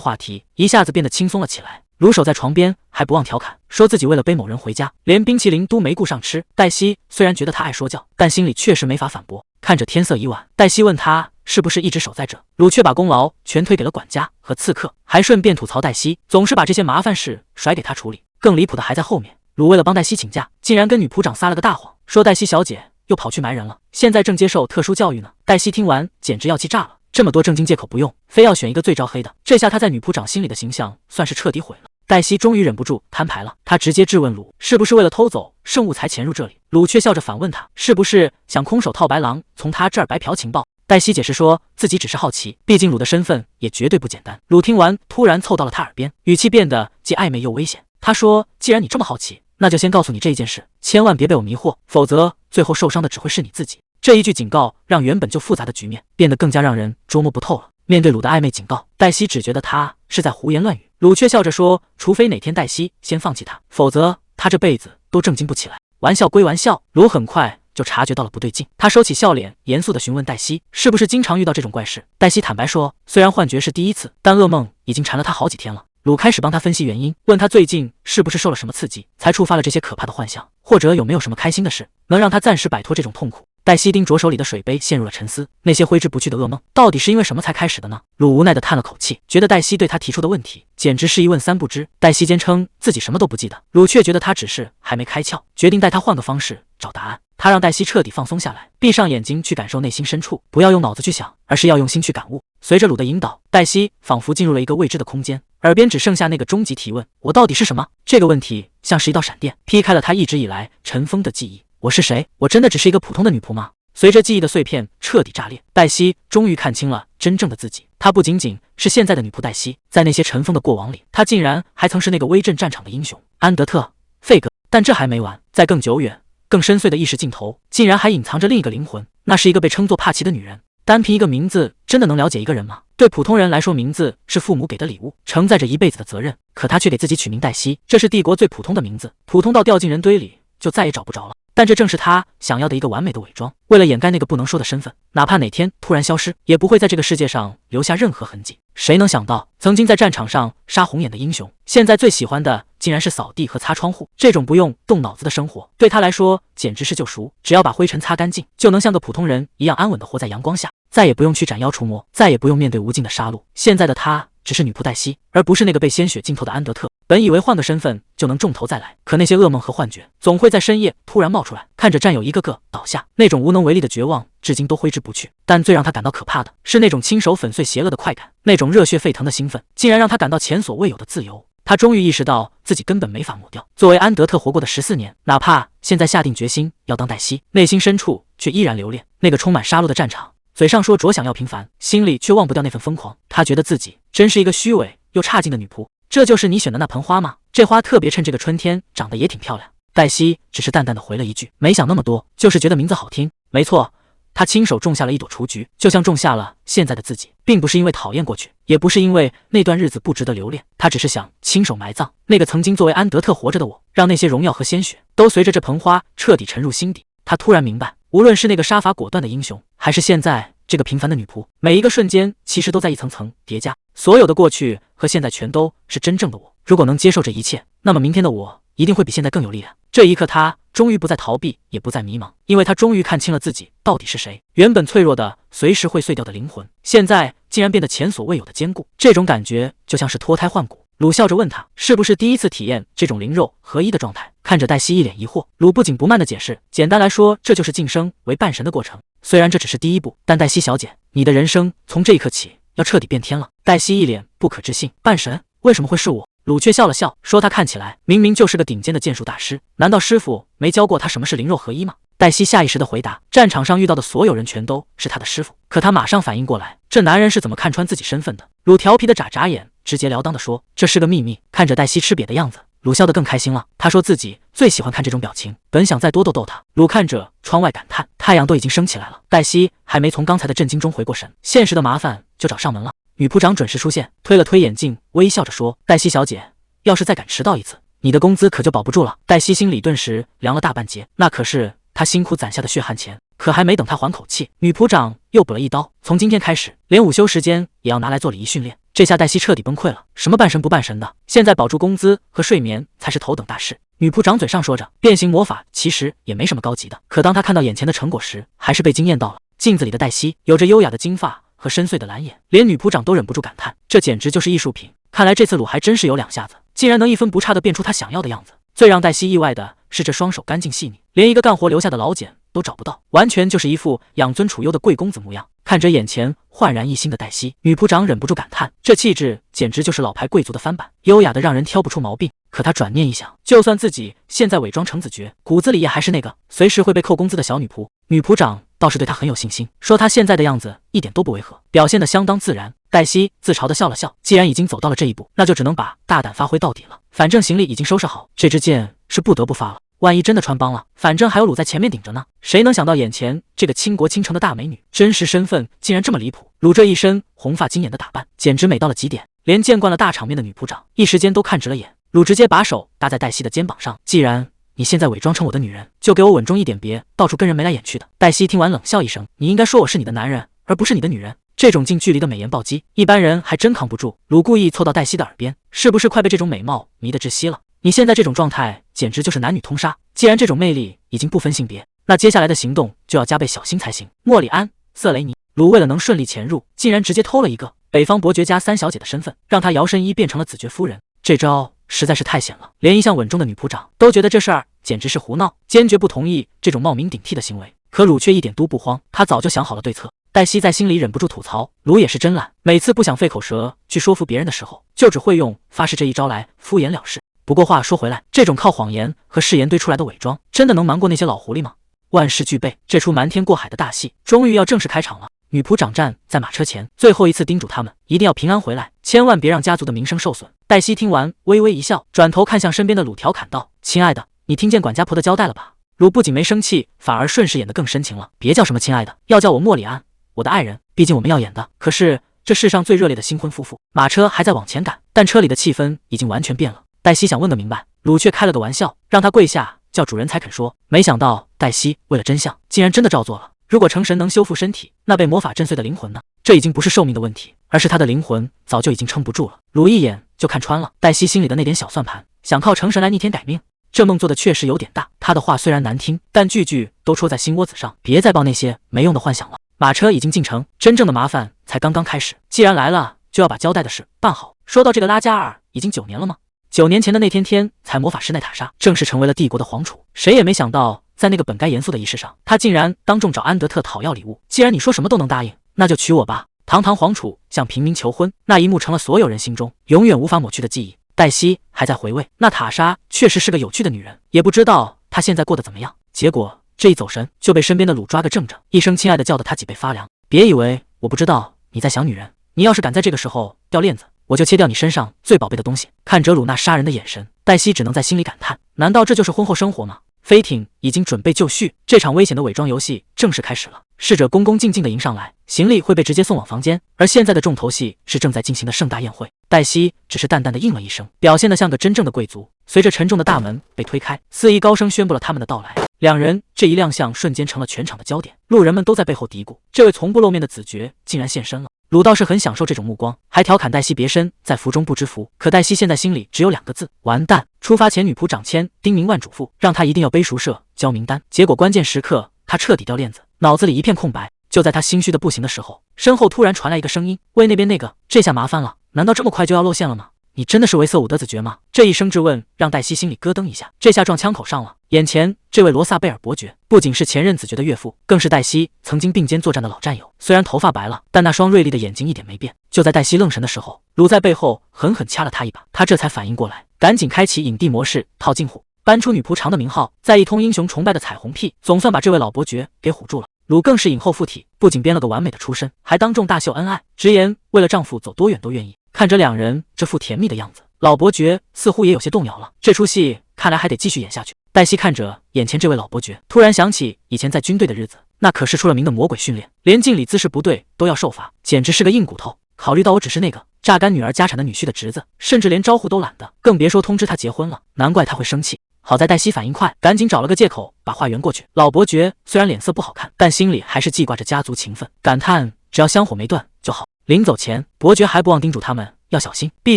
话题一下子变得轻松了起来。鲁守在床边还不忘调侃，说自己为了背某人回家，连冰淇淋都没顾上吃。黛西虽然觉得他爱说教，但心里确实没法反驳。看着天色已晚，黛西问他是不是一直守在这，鲁却把功劳全推给了管家和刺客，还顺便吐槽黛西总是把这些麻烦事甩给他处理。更离谱的还在后面，鲁为了帮黛西请假，竟然跟女仆长撒了个大谎，说黛西小姐又跑去埋人了，现在正接受特殊教育呢。黛西听完简直要气炸了，这么多正经借口不用，非要选一个最招黑的，这下他在女仆长心里的形象算是彻底毁了。黛西终于忍不住摊牌了，她直接质问鲁是不是为了偷走圣物才潜入这里。鲁却笑着反问他是不是想空手套白狼，从他这儿白嫖情报。黛西解释说自己只是好奇，毕竟鲁的身份也绝对不简单。鲁听完突然凑到了他耳边，语气变得既暧昧又危险。他说既然你这么好奇，那就先告诉你这一件事，千万别被我迷惑，否则最后受伤的只会是你自己。这一句警告让原本就复杂的局面变得更加让人捉摸不透了。面对鲁的暧昧警告，黛西只觉得他是在胡言乱语。鲁却笑着说，除非哪天黛西先放弃他，否则他这辈子都正经不起来。玩笑归玩笑，鲁很快就察觉到了不对劲，他收起笑脸，严肃地询问黛西是不是经常遇到这种怪事。黛西坦白说，虽然幻觉是第一次，但噩梦已经缠了他好几天了。鲁开始帮他分析原因，问他最近是不是受了什么刺激，才触发了这些可怕的幻想，或者有没有什么开心的事，能让他暂时摆脱这种痛苦。黛西盯着手里的水杯，陷入了沉思。那些挥之不去的噩梦，到底是因为什么才开始的呢？鲁无奈地叹了口气，觉得黛西对他提出的问题简直是一问三不知。黛西坚称自己什么都不记得，鲁却觉得他只是还没开窍，决定带他换个方式找答案。他让黛西彻底放松下来，闭上眼睛去感受内心深处，不要用脑子去想，而是要用心去感悟。随着鲁的引导，黛西仿佛进入了一个未知的空间，耳边只剩下那个终极提问：我到底是什么？这个问题像是一道闪电，劈开了他一直以来尘封的记忆。我是谁？我真的只是一个普通的女仆吗？随着记忆的碎片彻底炸裂，黛西终于看清了真正的自己。她不仅仅是现在的女仆黛西，在那些尘封的过往里，她竟然还曾是那个威震战场的英雄安德特·费格。但这还没完，在更久远、更深邃的意识尽头，竟然还隐藏着另一个灵魂，那是一个被称作帕奇的女人。单凭一个名字，真的能了解一个人吗？对普通人来说，名字是父母给的礼物，承载着一辈子的责任。可她却给自己取名黛西，这是帝国最普通的名字，普通到掉进人堆里就再也找不着了。但这正是他想要的一个完美的伪装，为了掩盖那个不能说的身份，哪怕哪天突然消失，也不会在这个世界上留下任何痕迹。谁能想到，曾经在战场上杀红眼的英雄，现在最喜欢的竟然是扫地和擦窗户。这种不用动脑子的生活，对他来说简直是救赎。只要把灰尘擦干净，就能像个普通人一样安稳地活在阳光下，再也不用去斩妖除魔，再也不用面对无尽的杀戮。现在的他只是女仆黛西，而不是那个被鲜血浸透的安德特。本以为换个身份就能重头再来，可那些噩梦和幻觉总会在深夜突然冒出来，看着战友一个个倒下，那种无能为力的绝望至今都挥之不去。但最让他感到可怕的是那种亲手粉碎邪恶的快感，那种热血沸腾的兴奋，竟然让他感到前所未有的自由。他终于意识到自己根本没法抹掉作为安德特活过的14年，哪怕现在下定决心要当黛西，内心深处却依然留恋那个充满杀戮的战场。嘴上说着想要平凡，心里却忘不掉那份疯狂。他觉得自己真是一个虚伪又差劲的女仆。这就是你选的那盆花吗？这花特别趁这个春天长得也挺漂亮。黛西只是淡淡的回了一句，没想那么多，就是觉得名字好听。没错，他亲手种下了一朵雏菊，就像种下了现在的自己，并不是因为讨厌过去，也不是因为那段日子不值得留恋，他只是想亲手埋葬那个曾经作为安德特活着的我，让那些荣耀和鲜血都随着这盆花彻底沉入心底。他突然明白，无论是那个杀伐果断的英雄，还是现在这个平凡的女仆，每一个瞬间其实都在一层层叠加，所有的过去和现在全都是真正的我。如果能接受这一切，那么明天的我一定会比现在更有力量。这一刻，他终于不再逃避，也不再迷茫，因为他终于看清了自己到底是谁。原本脆弱的、随时会碎掉的灵魂，现在竟然变得前所未有的坚固。这种感觉就像是脱胎换骨。鲁笑着问他，是不是第一次体验这种灵肉合一的状态？看着黛西一脸疑惑，鲁不紧不慢地解释，简单来说，这就是晋升为半神的过程。虽然这只是第一步，但黛西小姐，你的人生从这一刻起要彻底变天了。黛西一脸不可置信，半神？为什么会是我？鲁却笑了笑，说他看起来明明就是个顶尖的剑术大师，难道师傅没教过他什么是灵肉合一吗？黛西下意识地回答，战场上遇到的所有人全都是他的师傅。可他马上反应过来，这男人是怎么看穿自己身份的？鲁调皮的眨眨眼，直截了当地说，这是个秘密。看着黛西吃瘪的样子，鲁笑得更开心了。他说自己最喜欢看这种表情，本想再多逗逗他。鲁看着窗外感叹，太阳都已经升起来了。黛西还没从刚才的震惊中回过神，现实的麻烦就找上门了。女仆长准时出现，推了推眼镜，微笑着说，黛西小姐，要是再敢迟到一次，你的工资可就保不住了。黛西心里顿时凉了大半截，那可是她辛苦攒下的血汗钱。可还没等她缓口气，女仆长又补了一刀，从今天开始，连午休时间也要拿来做礼仪训练。这下黛西彻底崩溃了，什么半神不半神的，现在保住工资和睡眠才是头等大事。女仆长嘴上说着，变形魔法其实也没什么高级的，可当她看到眼前的成果时，还是被惊艳到了。镜子里的黛西有着优雅的金发和深邃的蓝眼，连女仆长都忍不住感叹，这简直就是艺术品。看来这次鲁还真是有两下子，竟然能一分不差地变出他想要的样子。最让黛西意外的是，这双手干净细腻，连一个干活留下的老茧都找不到，完全就是一副养尊处优的贵公子模样。看着眼前焕然一新的黛西，女仆长忍不住感叹，这气质简直就是老牌贵族的翻版，优雅的让人挑不出毛病。可她转念一想，就算自己现在伪装成子爵，骨子里也还是那个随时会被扣工资的小女仆。女仆长倒是对她很有信心，说她现在的样子一点都不违和，表现得相当自然。黛西自嘲地笑了笑，既然已经走到了这一步，那就只能把大胆发挥到底了。反正行李已经收拾好，这支箭是不得不发了。万一真的穿帮了，反正还有鲁在前面顶着呢。谁能想到眼前这个倾国倾城的大美女，真实身份竟然这么离谱？鲁这一身红发金眼的打扮，简直美到了极点，连见惯了大场面的女仆长一时间都看直了眼。鲁直接把手搭在黛西的肩膀上，既然你现在伪装成我的女人，就给我稳重一点，别到处跟人眉来眼去的。黛西听完冷笑一声，你应该说我是你的男人，而不是你的女人。这种近距离的美颜暴击，一般人还真扛不住。鲁故意凑到黛西的耳边，是不是快被这种美貌迷得窒息了？你现在这种状态简直就是男女通杀，既然这种魅力已经不分性别，那接下来的行动就要加倍小心才行。莫里安·瑟雷尼，鲁为了能顺利潜入，竟然直接偷了一个北方伯爵家三小姐的身份，让她摇身一变成了子爵夫人，这招实在是太险了，连一向稳重的女仆长都觉得这事儿简直是胡闹，坚决不同意这种冒名顶替的行为。可鲁却一点都不慌，他早就想好了对策。黛西在心里忍不住吐槽，鲁也是真懒，每次不想费口舌去说服别人的时候，就只会用发誓这一招来敷衍了事。不过话说回来，这种靠谎言和誓言堆出来的伪装，真的能瞒过那些老狐狸吗？万事俱备，这出瞒天过海的大戏终于要正式开场了。女仆长站在马车前，最后一次叮嘱他们一定要平安回来，千万别让家族的名声受损。黛西听完微微一笑，转头看向身边的鲁，调侃道：“亲爱的，你听见管家婆的交代了吧？”鲁不仅没生气，反而顺势演得更深情了。别叫什么亲爱的，要叫我莫里安，我的爱人。毕竟我们要演的可是这世上最热烈的新婚夫妇。马车还在往前赶，但车里的气氛已经完全变了。黛西想问个明白，鲁却开了个玩笑，让他跪下叫主人才肯说。没想到黛西为了真相，竟然真的照做了。如果成神能修复身体，那被魔法震碎的灵魂呢？这已经不是寿命的问题，而是他的灵魂早就已经撑不住了。鲁一眼就看穿了黛西心里的那点小算盘，想靠成神来逆天改命。这梦做的确实有点大，他的话虽然难听，但句句都戳在心窝子上。别再抱那些没用的幻想了。马车已经进城，真正的麻烦才刚刚开始。既然来了，就要把交代的事办好。说到这个拉加尔，已经9年了吗？9年前的那天才魔法师奈塔莎正式成为了帝国的皇储，谁也没想到，在那个本该严肃的仪式上，他竟然当众找安德特讨要礼物。既然你说什么都能答应，那就娶我吧。堂堂皇储向平民求婚，那一幕成了所有人心中永远无法抹去的记忆。黛西还在回味，那塔莎确实是个有趣的女人，也不知道她现在过得怎么样。结果这一走神，就被身边的鲁抓个正着，一声亲爱的叫得她脊背发凉。别以为我不知道你在想女人，你要是敢在这个时候掉链子，我就切掉你身上最宝贝的东西。看着鲁那杀人的眼神，黛西只能在心里感叹，难道这就是婚后生活吗？飞艇已经准备就绪，这场危险的伪装游戏正式开始了。侍者恭恭敬敬地迎上来，行李会被直接送往房间，而现在的重头戏是正在进行的盛大宴会。黛西只是淡淡的应了一声，表现得像个真正的贵族。随着沉重的大门被推开，司仪高声宣布了他们的到来。两人这一亮相瞬间成了全场的焦点，路人们都在背后嘀咕，这位从不露面的子爵竟然现身了。鲁倒是很享受这种目光，还调侃黛西别身在福中不知福。可黛西现在心里只有2个字：完蛋。出发前女仆长千叮咛万嘱咐，让她一定要背熟社交名单。结果关键时刻，她彻底掉链子，脑子里一片空白。就在她心虚的不行的时候，身后突然传来一个声音：喂，那边那个，这下麻烦了，难道这么快就要露馅了吗？你真的是维瑟伍德子爵吗？这一声质问让黛西心里咯噔一下，这下撞枪口上了。眼前这位罗萨贝尔伯爵不仅是前任子爵的岳父，更是黛西曾经并肩作战的老战友。虽然头发白了，但那双锐利的眼睛一点没变。就在黛西愣神的时候，鲁在背后狠狠掐了他一把，他这才反应过来，赶紧开启影帝模式套近乎，搬出女仆长的名号，再一通英雄崇拜的彩虹屁，总算把这位老伯爵给唬住了。鲁更是影后附体，不仅编了个完美的出身，还当众大秀恩爱，直言为了丈夫走多远都愿意。看着两人这副甜蜜的样子，老伯爵似乎也有些动摇了。这出戏看来还得继续演下去。黛西看着眼前这位老伯爵，突然想起以前在军队的日子，那可是出了名的魔鬼训练，连敬礼姿势不对都要受罚，简直是个硬骨头。考虑到我只是那个榨干女儿家产的女婿的侄子，甚至连招呼都懒得，更别说通知他结婚了，难怪他会生气。好在黛西反应快，赶紧找了个借口把话圆过去。老伯爵虽然脸色不好看，但心里还是记挂着家族情分，感叹只要香火没断就好。临走前，伯爵还不忘叮嘱他们要小心，毕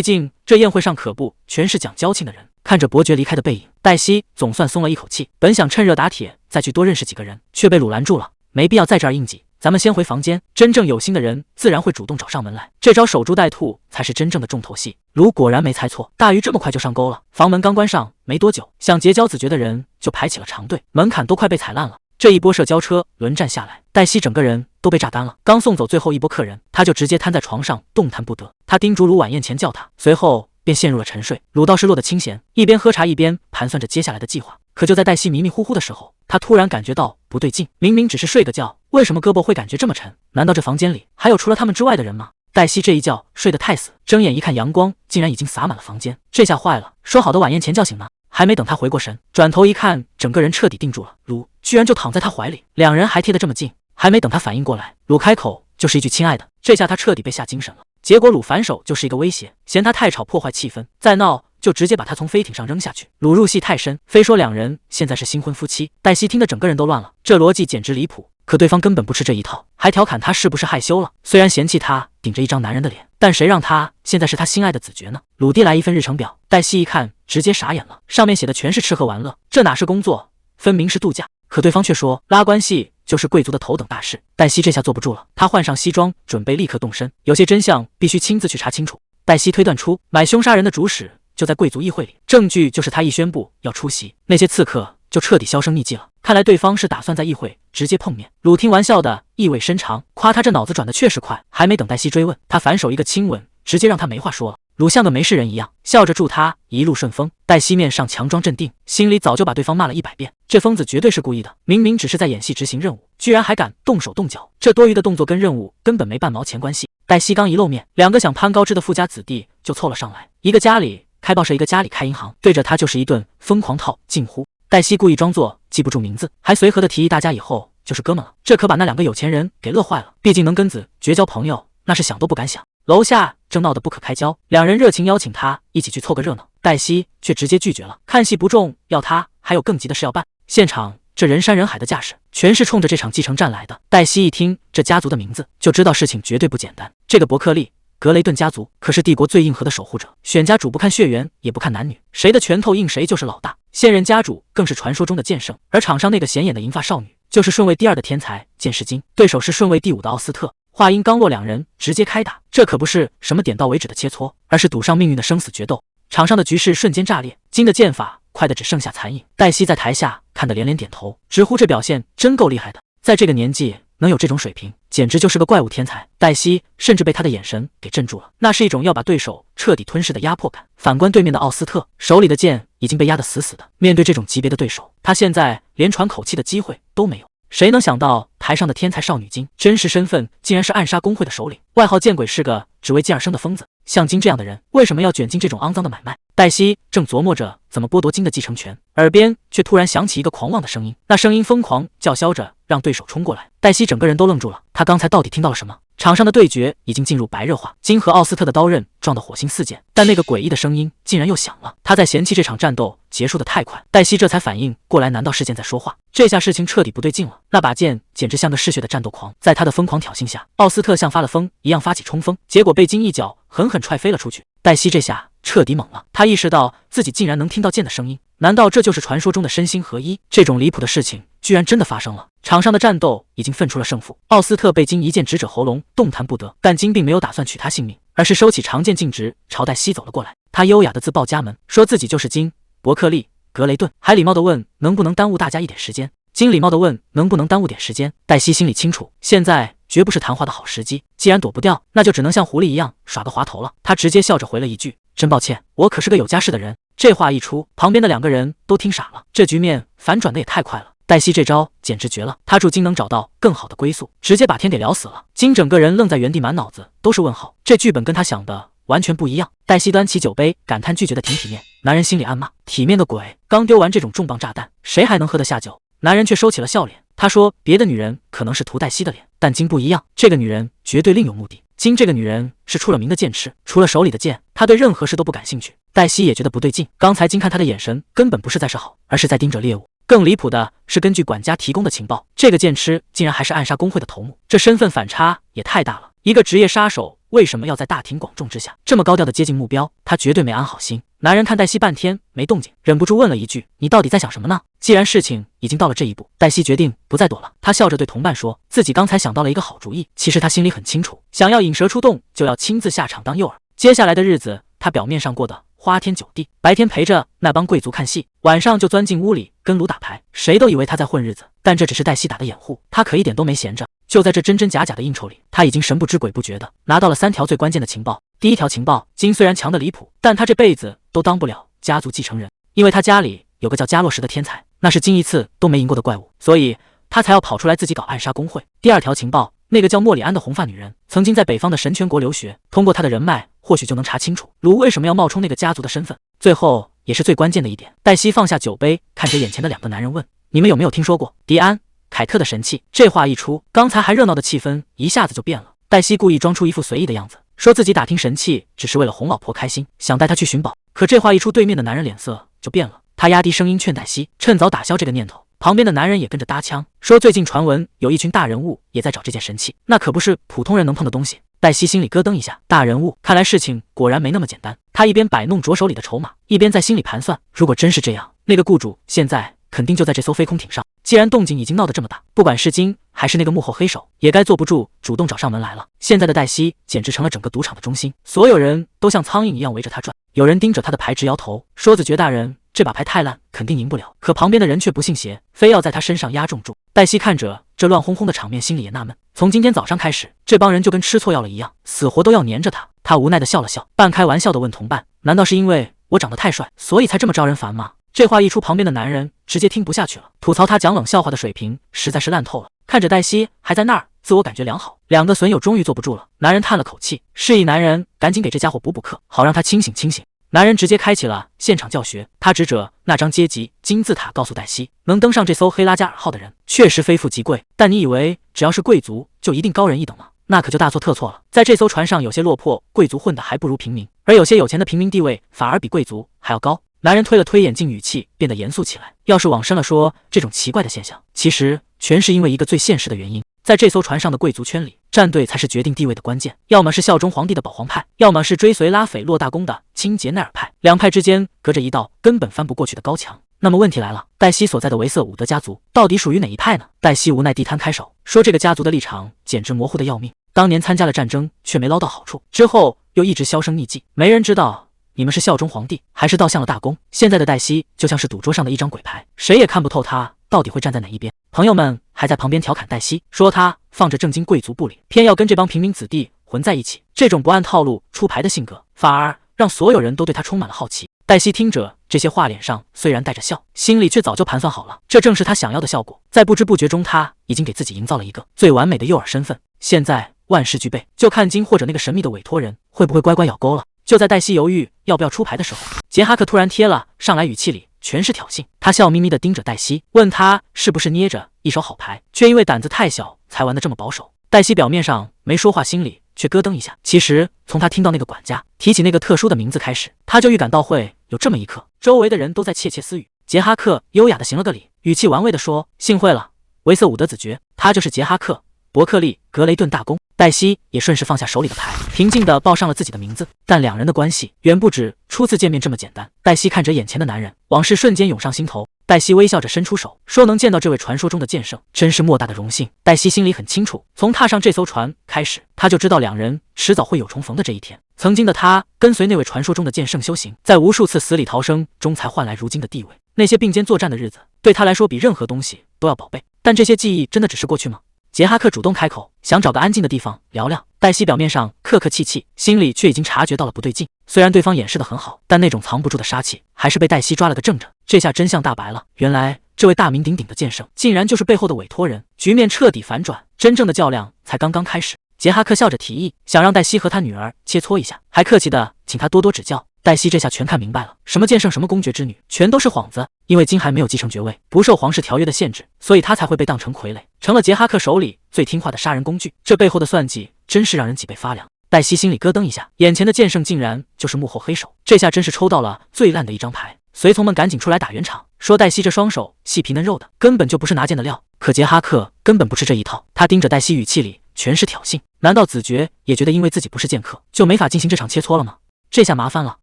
竟这宴会上可不全是讲交情的人。看着伯爵离开的背影，黛西总算松了一口气。本想趁热打铁再去多认识几个人，却被鲁拦住了。没必要在这儿应急，咱们先回房间，真正有心的人自然会主动找上门来。这招守株待兔才是真正的重头戏。卢果然没猜错，大鱼这么快就上钩了。房门刚关上没多久，想结交子爵的人就排起了长队，门槛都快被踩烂了。这一波社交车轮战下来，黛西整个人都被榨干了。刚送走最后一波客人，他就直接瘫在床上动弹不得。他叮嘱鲁晚宴前叫他，随后便陷入了沉睡。鲁倒是落得清闲，一边喝茶一边盘算着接下来的计划。可就在黛西迷迷糊糊的时候，他突然感觉到不对劲，明明只是睡个觉，为什么胳膊会感觉这么沉？难道这房间里还有除了他们之外的人吗？黛西这一觉睡得太死，睁眼一看，阳光竟然已经洒满了房间，这下坏了，说好的晚宴前叫醒呢？还没等他回过神，转头一看，整个人彻底定住了。鲁居然就躺在他怀里，两人还贴得这么近。还没等他反应过来，鲁开口就是一句亲爱的，这下他彻底被吓精神了。结果鲁反手就是一个威胁，嫌他太吵破坏气氛，再闹就直接把他从飞艇上扔下去。鲁入戏太深，非说两人现在是新婚夫妻。黛西听得整个人都乱了，这逻辑简直离谱。可对方根本不吃这一套，还调侃他是不是害羞了。虽然嫌弃他顶着一张男人的脸，但谁让他现在是他心爱的子爵呢？鲁递来一份日程表，黛西一看直接傻眼了，上面写的全是吃喝玩乐，这哪是工作，分明是度假。可对方却说拉关系就是贵族的头等大事。黛西这下坐不住了，她换上西装准备立刻动身，有些真相必须亲自去查清楚。黛西推断出买凶杀人的主使就在贵族议会里，证据就是他一宣布要出席，那些刺客就彻底销声匿迹了。看来对方是打算在议会直接碰面。鲁听玩笑的意味深长，夸他这脑子转的确实快。还没等黛西追问，他反手一个亲吻，直接让他没话说了。鲁像个没事人一样，笑着祝他一路顺风。黛西面上强装镇定，心里早就把对方骂了100遍。这疯子绝对是故意的，明明只是在演戏执行任务，居然还敢动手动脚，这多余的动作跟任务根本没半毛钱关系。黛西刚一露面，两个想攀高枝的富家子弟就凑了上来，一个家里开报社，一个家里开银行，对着他就是一顿疯狂套近乎。黛西故意装作记不住名字，还随和的提议大家以后就是哥们了，这可把那两个有钱人给乐坏了，毕竟能跟子绝交朋友，那是想都不敢想。楼下正闹得不可开交，两人热情邀请他一起去凑个热闹，黛西却直接拒绝了，看戏不重要，他还有更急的事要办。现场这人山人海的架势，全是冲着这场继承战来的。黛西一听这家族的名字，就知道事情绝对不简单。这个伯克利格雷顿家族可是帝国最硬核的守护者，选家主不看血缘，也不看男女，谁的拳头硬谁就是老大。现任家主更是传说中的剑圣，而场上那个显眼的银发少女，就是顺位第2的天才剑士金，对手是顺位第5的奥斯特。话音刚落，两人直接开打，这可不是什么点到为止的切磋，而是赌上命运的生死决斗。场上的局势瞬间炸裂，金的剑法快得只剩下残影。黛西在台下看得连连点头，直呼这表现真够厉害的，在这个年纪能有这种水平，简直就是个怪物天才。黛西甚至被他的眼神给镇住了，那是一种要把对手彻底吞噬的压迫感。反观对面的奥斯特，手里的剑已经被压得死死的，面对这种级别的对手，他现在连喘口气的机会都没有。谁能想到台上的天才少女金真实身份竟然是暗杀工会的首领，外号见鬼，是个只为金而生的疯子。像金这样的人为什么要卷进这种肮脏的买卖？黛西正琢磨着怎么剥夺金的继承权，耳边却突然响起一个狂妄的声音，那声音疯狂叫嚣着让对手冲过来。黛西整个人都愣住了，他刚才到底听到了什么？场上的对决已经进入白热化，金和奥斯特的刀刃撞得火星四溅，但那个诡异的声音竟然又响了。他在嫌弃这场战斗结束的太快，黛西这才反应过来，难道是剑在说话？这下事情彻底不对劲了，那把剑简直像个嗜血的战斗狂。在他的疯狂挑衅下，奥斯特像发了疯一样发起冲锋，结果被金一脚狠狠踹飞了出去。黛西这下彻底懵了，他意识到自己竟然能听到剑的声音，难道这就是传说中的身心合一？这种离谱的事情居然真的发生了。场上的战斗已经分出了胜负，奥斯特被金一剑直指喉咙，动弹不得，但金并没有打算取他性命，而是收起长剑径直朝黛西走了过来。他优雅的自报家门，说自己就是金伯克利格雷顿，还礼貌的问能不能耽误大家一点时间。金礼貌的问能不能耽误点时间。黛西心里清楚，现在绝不是谈话的好时机，既然躲不掉，那就只能像狐狸一样耍个滑头了。他直接笑着回了一句，真抱歉，我可是个有家室的人。这话一出，旁边的两个人都听傻了，这局面反转的也太快了。黛西这招简直绝了，他祝金能找到更好的归宿，直接把天给聊死了。金整个人愣在原地，满脑子都是问号，这剧本跟他想的完全不一样。黛西端起酒杯，感叹拒绝的挺体面，男人心里暗骂体面个鬼，刚丢完这种重磅炸弹，谁还能喝得下酒？男人却收起了笑脸，他说别的女人可能是涂黛西的脸，但金不一样，这个女人绝对另有目的。金这个女人是出了名的剑痴，除了手里的剑，她对任何事都不感兴趣。黛西也觉得不对劲，刚才金看她的眼神根本不是在示好，而是在盯着猎物。更离谱的是，根据管家提供的情报，这个剑痴竟然还是暗杀工会的头目，这身份反差也太大了。一个职业杀手为什么要在大庭广众之下这么高调的接近目标？他绝对没安好心。男人看黛西半天没动静，忍不住问了一句：“你到底在想什么呢？”既然事情已经到了这一步，黛西决定不再躲了。她笑着对同伴说：“自己刚才想到了一个好主意。”其实她心里很清楚，想要引蛇出洞，就要亲自下场当诱饵。接下来的日子，她表面上过得花天酒地，白天陪着那帮贵族看戏，晚上就钻进屋里跟卢打牌。谁都以为她在混日子，但这只是黛西打的掩护，她可一点都没闲着。就在这真真假假的应酬里，她已经神不知鬼不觉的拿到了3条最关键的情报。第一条情报，金虽然强得离谱，但他这辈子都当不了家族继承人，因为他家里有个叫加洛什的天才，那是金一次都没赢过的怪物，所以他才要跑出来自己搞暗杀工会。第二条情报，那个叫莫里安的红发女人曾经在北方的神权国留学，通过她的人脉，或许就能查清楚卢为什么要冒充那个家族的身份。最后也是最关键的一点，黛西放下酒杯，看着眼前的2个男人问：“你们有没有听说过迪安·凯特的神器？”这话一出，刚才还热闹的气氛一下子就变了。黛西故意装出一副随意的样子，说自己打听神器只是为了哄老婆开心，想带她去寻宝。可这话一出，对面的男人脸色就变了。他压低声音劝黛西趁早打消这个念头。旁边的男人也跟着搭腔，说最近传闻有一群大人物也在找这件神器，那可不是普通人能碰的东西。黛西心里咯噔一下，大人物，看来事情果然没那么简单。他一边摆弄着手里的筹码，一边在心里盘算，如果真是这样，那个雇主现在肯定就在这艘飞空艇上。既然动静已经闹得这么大，不管是金还是那个幕后黑手，也该坐不住主动找上门来了。现在的黛西简直成了整个赌场的中心，所有人都像苍蝇一样围着他转。有人盯着他的牌直摇头，说：“子爵大人，这把牌太烂，肯定赢不了。”可旁边的人却不信邪，非要在他身上压重注。黛西看着这乱哄哄的场面，心里也纳闷。从今天早上开始，这帮人就跟吃错药了一样，死活都要黏着他。他无奈的笑了笑，半开玩笑的问同伴：“难道是因为我长得太帅，所以才这么招人烦吗？”这话一出，旁边的男人直接听不下去了，吐槽他讲冷笑话的水平实在是烂透了。看着黛西还在那儿自我感觉良好，2个损友终于坐不住了。男人叹了口气，示意男人赶紧给这家伙补课，好让他清醒清醒。男人直接开启了现场教学，他指着那张阶级金字塔，告诉黛西，能登上这艘黑拉加尔号的人确实非富即贵，但你以为只要是贵族就一定高人一等吗？那可就大错特错了。在这艘船上，有些落魄贵族混得还不如平民，而有些有钱的平民地位反而比贵族还要高。男人推了推眼镜，语气变得严肃起来。要是往深了说，这种奇怪的现象，其实全是因为一个最现实的原因。在这艘船上的贵族圈里，战队才是决定地位的关键，要么是效忠皇帝的保皇派，要么是追随拉斐洛大公的清洁奈尔派。2派之间隔着一道根本翻不过去的高墙。那么问题来了，黛西所在的维瑟伍德家族到底属于哪一派呢？黛西无奈地摊开手，说这个家族的立场简直模糊的要命，当年参加了战争，却没捞到好处，之后又一直销声匿迹，没人知道你们是效忠皇帝还是倒向了大公。现在的黛西就像是赌桌上的一张鬼牌，谁也看不透他到底会站在哪一边。朋友们还在旁边调侃黛西，说他放着正经贵族不理，偏要跟这帮平民子弟混在一起，这种不按套路出牌的性格，反而让所有人都对他充满了好奇。黛西听着这些话，脸上虽然带着笑，心里却早就盘算好了，这正是他想要的效果。在不知不觉中，他已经给自己营造了一个最完美的诱饵身份。现在万事俱备，就看金或者那个神秘的委托人会不会乖乖咬钩了。就在黛西犹豫要不要出牌的时候，杰哈克突然贴了上来，语气里全是挑衅。他笑眯眯地盯着黛西，问他是不是捏着一手好牌，却因为胆子太小才玩得这么保守。黛西表面上没说话，心里却咯噔一下。其实从他听到那个管家提起那个特殊的名字开始，他就预感到会有这么一刻。周围的人都在窃窃私语。杰哈克优雅地行了个礼，语气玩味地说：“幸会了，维瑟伍德子爵，他就是杰哈克·伯克利·格雷顿大公。”黛西也顺势放下手里的牌，平静地报上了自己的名字。但2人的关系远不止初次见面这么简单。黛西看着眼前的男人，往事瞬间涌上心头。黛西微笑着伸出手，说：“能见到这位传说中的剑圣，真是莫大的荣幸。”黛西心里很清楚，从踏上这艘船开始，他就知道2人迟早会有重逢的这一天。曾经的他跟随那位传说中的剑圣修行，在无数次死里逃生中才换来如今的地位。那些并肩作战的日子，对他来说比任何东西都要宝贝。但这些记忆真的只是过去吗？杰哈克主动开口，想找个安静的地方聊聊。黛西表面上客客气气，心里却已经察觉到了不对劲。虽然对方掩饰得很好，但那种藏不住的杀气还是被黛西抓了个正着。这下真相大白了，原来这位大名鼎鼎的剑圣竟然就是背后的委托人。局面彻底反转，真正的较量才刚刚开始。杰哈克笑着提议，想让黛西和他女儿切磋一下，还客气的请他多多指教。黛西这下全看明白了，什么剑圣，什么公爵之女，全都是幌子。因为金还没有继承爵位，不受皇室条约的限制，所以他才会被当成傀儡，成了杰哈克手里最听话的杀人工具。这背后的算计真是让人脊背发凉。黛西心里咯噔一下，眼前的剑圣竟然就是幕后黑手，这下真是抽到了最烂的一张牌。随从们赶紧出来打圆场，说黛西这双手细皮嫩肉的，根本就不是拿剑的料。可杰哈克根本不吃这一套，他盯着黛西，语气里全是挑衅。难道子爵也觉得因为自己不是剑客，就没法进行这场切磋了吗？这下麻烦了，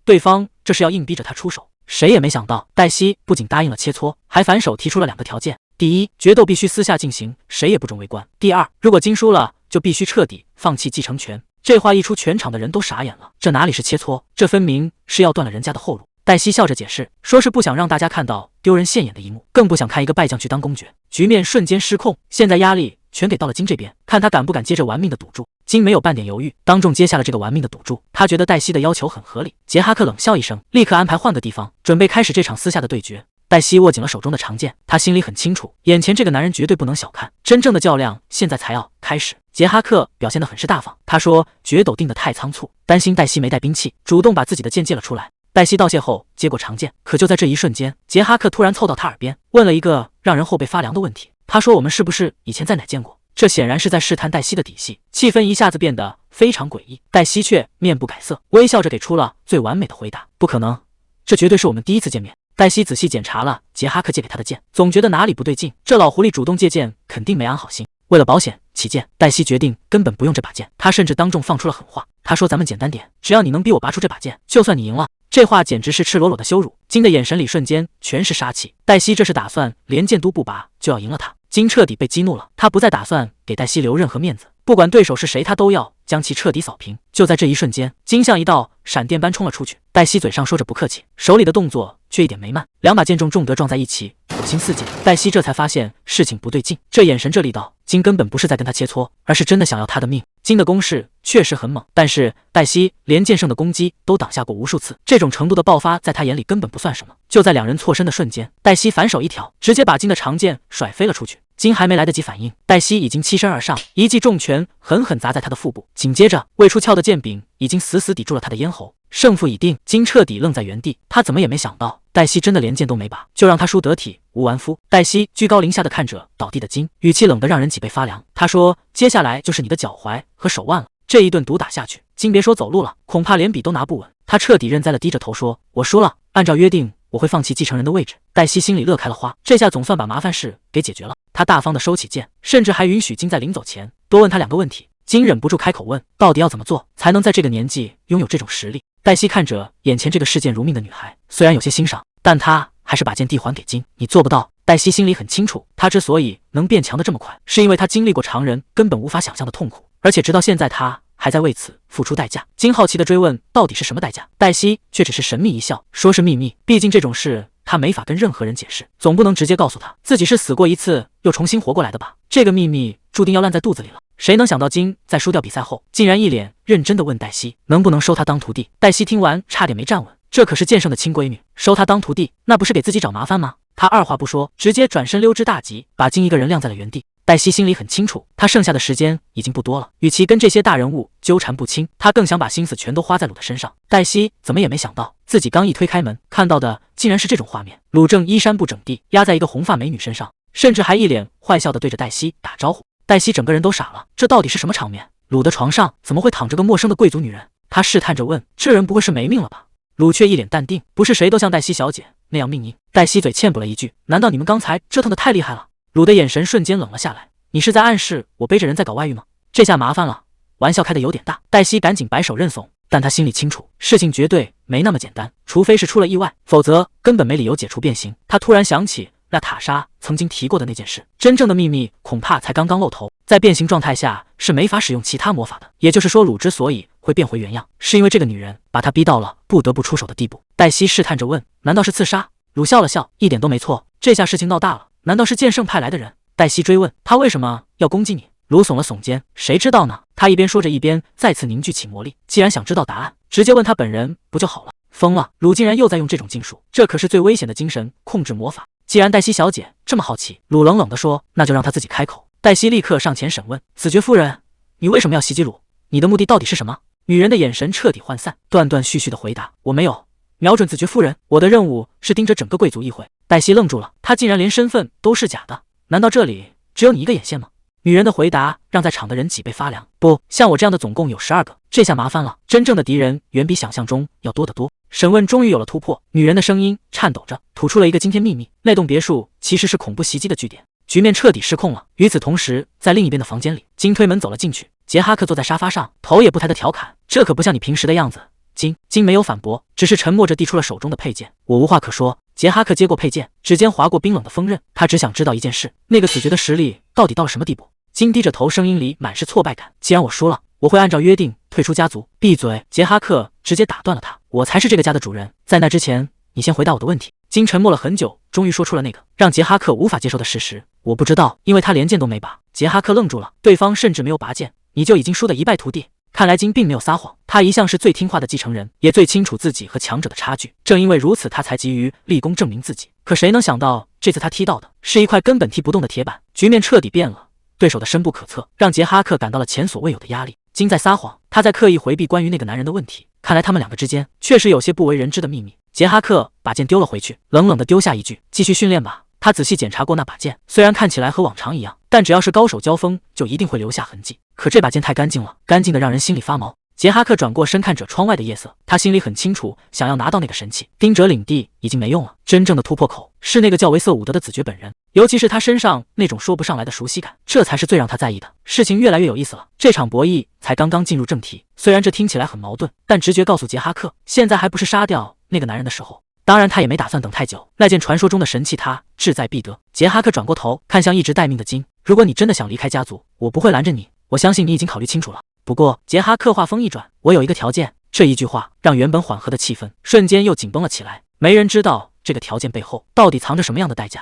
对方这是要硬逼着他出手。谁也没想到，黛西不仅答应了切磋，还反手提出了2个条件：第一，决斗必须私下进行，谁也不准围观；第二，如果金输了，就必须彻底放弃继承权。这话一出，全场的人都傻眼了，这哪里是切磋，这分明是要断了人家的后路。黛西笑着解释，说是不想让大家看到丢人现眼的一幕，更不想看一个败将去当公爵。局面瞬间失控，现在压力全给到了金这边，看他敢不敢接着玩命的赌注。金没有半点犹豫，当众接下了这个玩命的赌注。他觉得黛西的要求很合理。杰哈克冷笑一声，立刻安排换个地方，准备开始这场私下的对决。黛西握紧了手中的长剑，她心里很清楚，眼前这个男人绝对不能小看，真正的较量现在才要开始。杰哈克表现得很是大方，他说决斗定得太仓促，担心黛西没带兵器，主动把自己的剑借了出来。黛西道谢后接过长剑，可就在这一瞬间，杰哈克突然凑到他耳边，问了一个让人后背发凉的问题。他说我们是不是以前在哪见过？这显然是在试探黛西的底细，气氛一下子变得非常诡异。黛西却面不改色，微笑着给出了最完美的回答：不可能，这绝对是我们第一次见面。黛西仔细检查了杰哈克借给他的剑，总觉得哪里不对劲，这老狐狸主动借剑肯定没安好心。为了保险起见，黛西决定根本不用这把剑，他甚至当众放出了狠话。他说咱们简单点，只要你能逼我拔出这把剑，就算你赢了。这话简直是赤裸裸的羞辱。金的眼神里瞬间全是杀气，黛西这是打算连剑都不拔就要赢了他。金彻底被激怒了，他不再打算给黛西留任何面子，不管对手是谁，他都要将其彻底扫平。就在这一瞬间，金像一道闪电般冲了出去。黛西嘴上说着不客气，手里的动作却一点没慢，2把剑重地撞在一起，火星四溅。黛西这才发现事情不对劲，这眼神这力道，金根本不是在跟他切磋，而是真的想要他的命。金的攻势确实很猛，但是黛西连剑圣的攻击都挡下过无数次，这种程度的爆发在他眼里根本不算什么。就在2人错身的瞬间，黛西反手一挑，直接把金的长剑甩飞了出去。金还没来得及反应，黛西已经欺身而上，一记重拳狠狠砸在他的腹部，紧接着未出鞘的剑柄已经死死抵住了他的咽喉。胜负已定，金彻底愣在原地，他怎么也没想到黛西真的连剑都没拔，就让他输得体无完肤。黛西居高临下的看着倒地的金，语气冷得让人脊背发凉。他说接下来就是你的脚踝和手腕了，这一顿毒打下去，金别说走路了，恐怕连笔都拿不稳。他彻底认栽了，低着头说我输了，按照约定我会放弃继承人的位置。黛西心里乐开了花，这下总算把麻烦事给解决了。他大方地收起剑，甚至还允许金在临走前多问他2个问题。金忍不住开口问，到底要怎么做才能在这个年纪拥有这种实力？黛西看着眼前这个视剑如命的女孩，虽然有些欣赏，但她还是把剑递还给金。你做不到。黛西心里很清楚，她之所以能变强的这么快，是因为她经历过常人根本无法想象的痛苦，而且直到现在她还在为此付出代价。金好奇地追问，到底是什么代价？黛西却只是神秘一笑，说是秘密，毕竟这种事他没法跟任何人解释，总不能直接告诉他自己是死过一次又重新活过来的吧？这个秘密注定要烂在肚子里了。谁能想到金在输掉比赛后，竟然一脸认真地问黛西能不能收她当徒弟。黛西听完差点没站稳，这可是剑圣的亲闺女，收她当徒弟，那不是给自己找麻烦吗？她二话不说，直接转身溜之大吉，把金一个人晾在了原地。黛西心里很清楚，她剩下的时间已经不多了，与其跟这些大人物纠缠不清，她更想把心思全都花在鲁的身上。黛西怎么也没想到，自己刚一推开门，看到的竟然是这种画面：鲁正衣衫不整地压在一个红发美女身上，甚至还一脸坏笑地对着黛西打招呼。黛西整个人都傻了，这到底是什么场面？鲁的床上怎么会躺着个陌生的贵族女人？她试探着问，这人不会是没命了吧？鲁却一脸淡定，不是谁都像黛西小姐那样命硬。黛西嘴欠补了一句，难道你们刚才折腾得太厉害了？鲁的眼神瞬间冷了下来，你是在暗示我背着人在搞外遇吗？这下麻烦了，玩笑开得有点大。黛西赶紧摆手认怂，但她心里清楚，事情绝对没那么简单，除非是出了意外，否则根本没理由解除变形。她突然想起那塔莎曾经提过的那件事，真正的秘密恐怕才刚刚露头，在变形状态下是没法使用其他魔法的。也就是说，鲁之所以会变回原样，是因为这个女人把他逼到了不得不出手的地步。黛西试探着问，难道是刺杀？鲁笑了笑，一点都没错，这下事情闹大了，难道是剑圣派来的人？黛西追问，他为什么要攻击你？鲁耸了耸肩，谁知道呢？他一边说着，一边再次凝聚起魔力。既然想知道答案，直接问他本人不就好了？疯了，鲁竟然又在用这种禁术，这可是最危险的精神控制魔法。既然黛西小姐这么好奇，鲁冷冷地说，那就让她自己开口。黛西立刻上前审问，子爵夫人，你为什么要袭击鲁？你的目的到底是什么？女人的眼神彻底涣散，断断续续的回答，我没有瞄准子爵夫人，我的任务是盯着整个贵族议会。黛西愣住了，她竟然连身份都是假的，难道这里只有你一个眼线吗？女人的回答让在场的人脊背发凉，不像我这样的总共有12个，这下麻烦了，真正的敌人远比想象中要多得多。审问终于有了突破，女人的声音颤抖着吐出了一个惊天秘密，那栋别墅其实是恐怖袭击的据点。局面彻底失控了。与此同时，在另一边的房间里，金推门走了进去，杰哈克坐在沙发上，头也不抬的调侃，这可不像你平时的样子，金没有反驳，只是沉默着递出了手中的佩剑。我无话可说。杰哈克接过佩剑，指尖划过冰冷的锋刃，他只想知道一件事：那个子爵的实力到底到了什么地步？金低着头，声音里满是挫败感。既然我输了，我会按照约定退出家族。闭嘴！杰哈克直接打断了他。我才是这个家的主人，在那之前，你先回答我的问题。金沉默了很久，终于说出了那个让杰哈克无法接受的事实：我不知道，因为他连剑都没拔。杰哈克愣住了，对方甚至没有拔剑，你就已经输得一败涂地。看来金并没有撒谎，他一向是最听话的继承人，也最清楚自己和强者的差距。正因为如此，他才急于立功证明自己。可谁能想到，这次他踢到的是一块根本踢不动的铁板，局面彻底变了。对手的深不可测，让杰哈克感到了前所未有的压力。金在撒谎，他在刻意回避关于那个男人的问题。看来他们两个之间确实有些不为人知的秘密。杰哈克把剑丢了回去，冷冷地丢下一句：“继续训练吧。”他仔细检查过那把剑，虽然看起来和往常一样，但只要是高手交锋，就一定会留下痕迹。可这把剑太干净了，干净的让人心里发毛。杰哈克转过身看着窗外的夜色，他心里很清楚，想要拿到那个神器丁哲领地已经没用了，真正的突破口是那个叫维瑟伍德的子爵本人，尤其是他身上那种说不上来的熟悉感，这才是最让他在意的。事情越来越有意思了，这场博弈才刚刚进入正题，虽然这听起来很矛盾，但直觉告诉杰哈克，现在还不是杀掉那个男人的时候。当然，他也没打算等太久，那件传说中的神器他志在必得。杰哈克转过头看向一直待命的金，如果你真的想离开家族，我不会拦着你，我相信你已经考虑清楚了。不过，杰哈克话锋一转，我有一个条件。这一句话让原本缓和的气氛瞬间又紧绷了起来。没人知道这个条件背后到底藏着什么样的代价。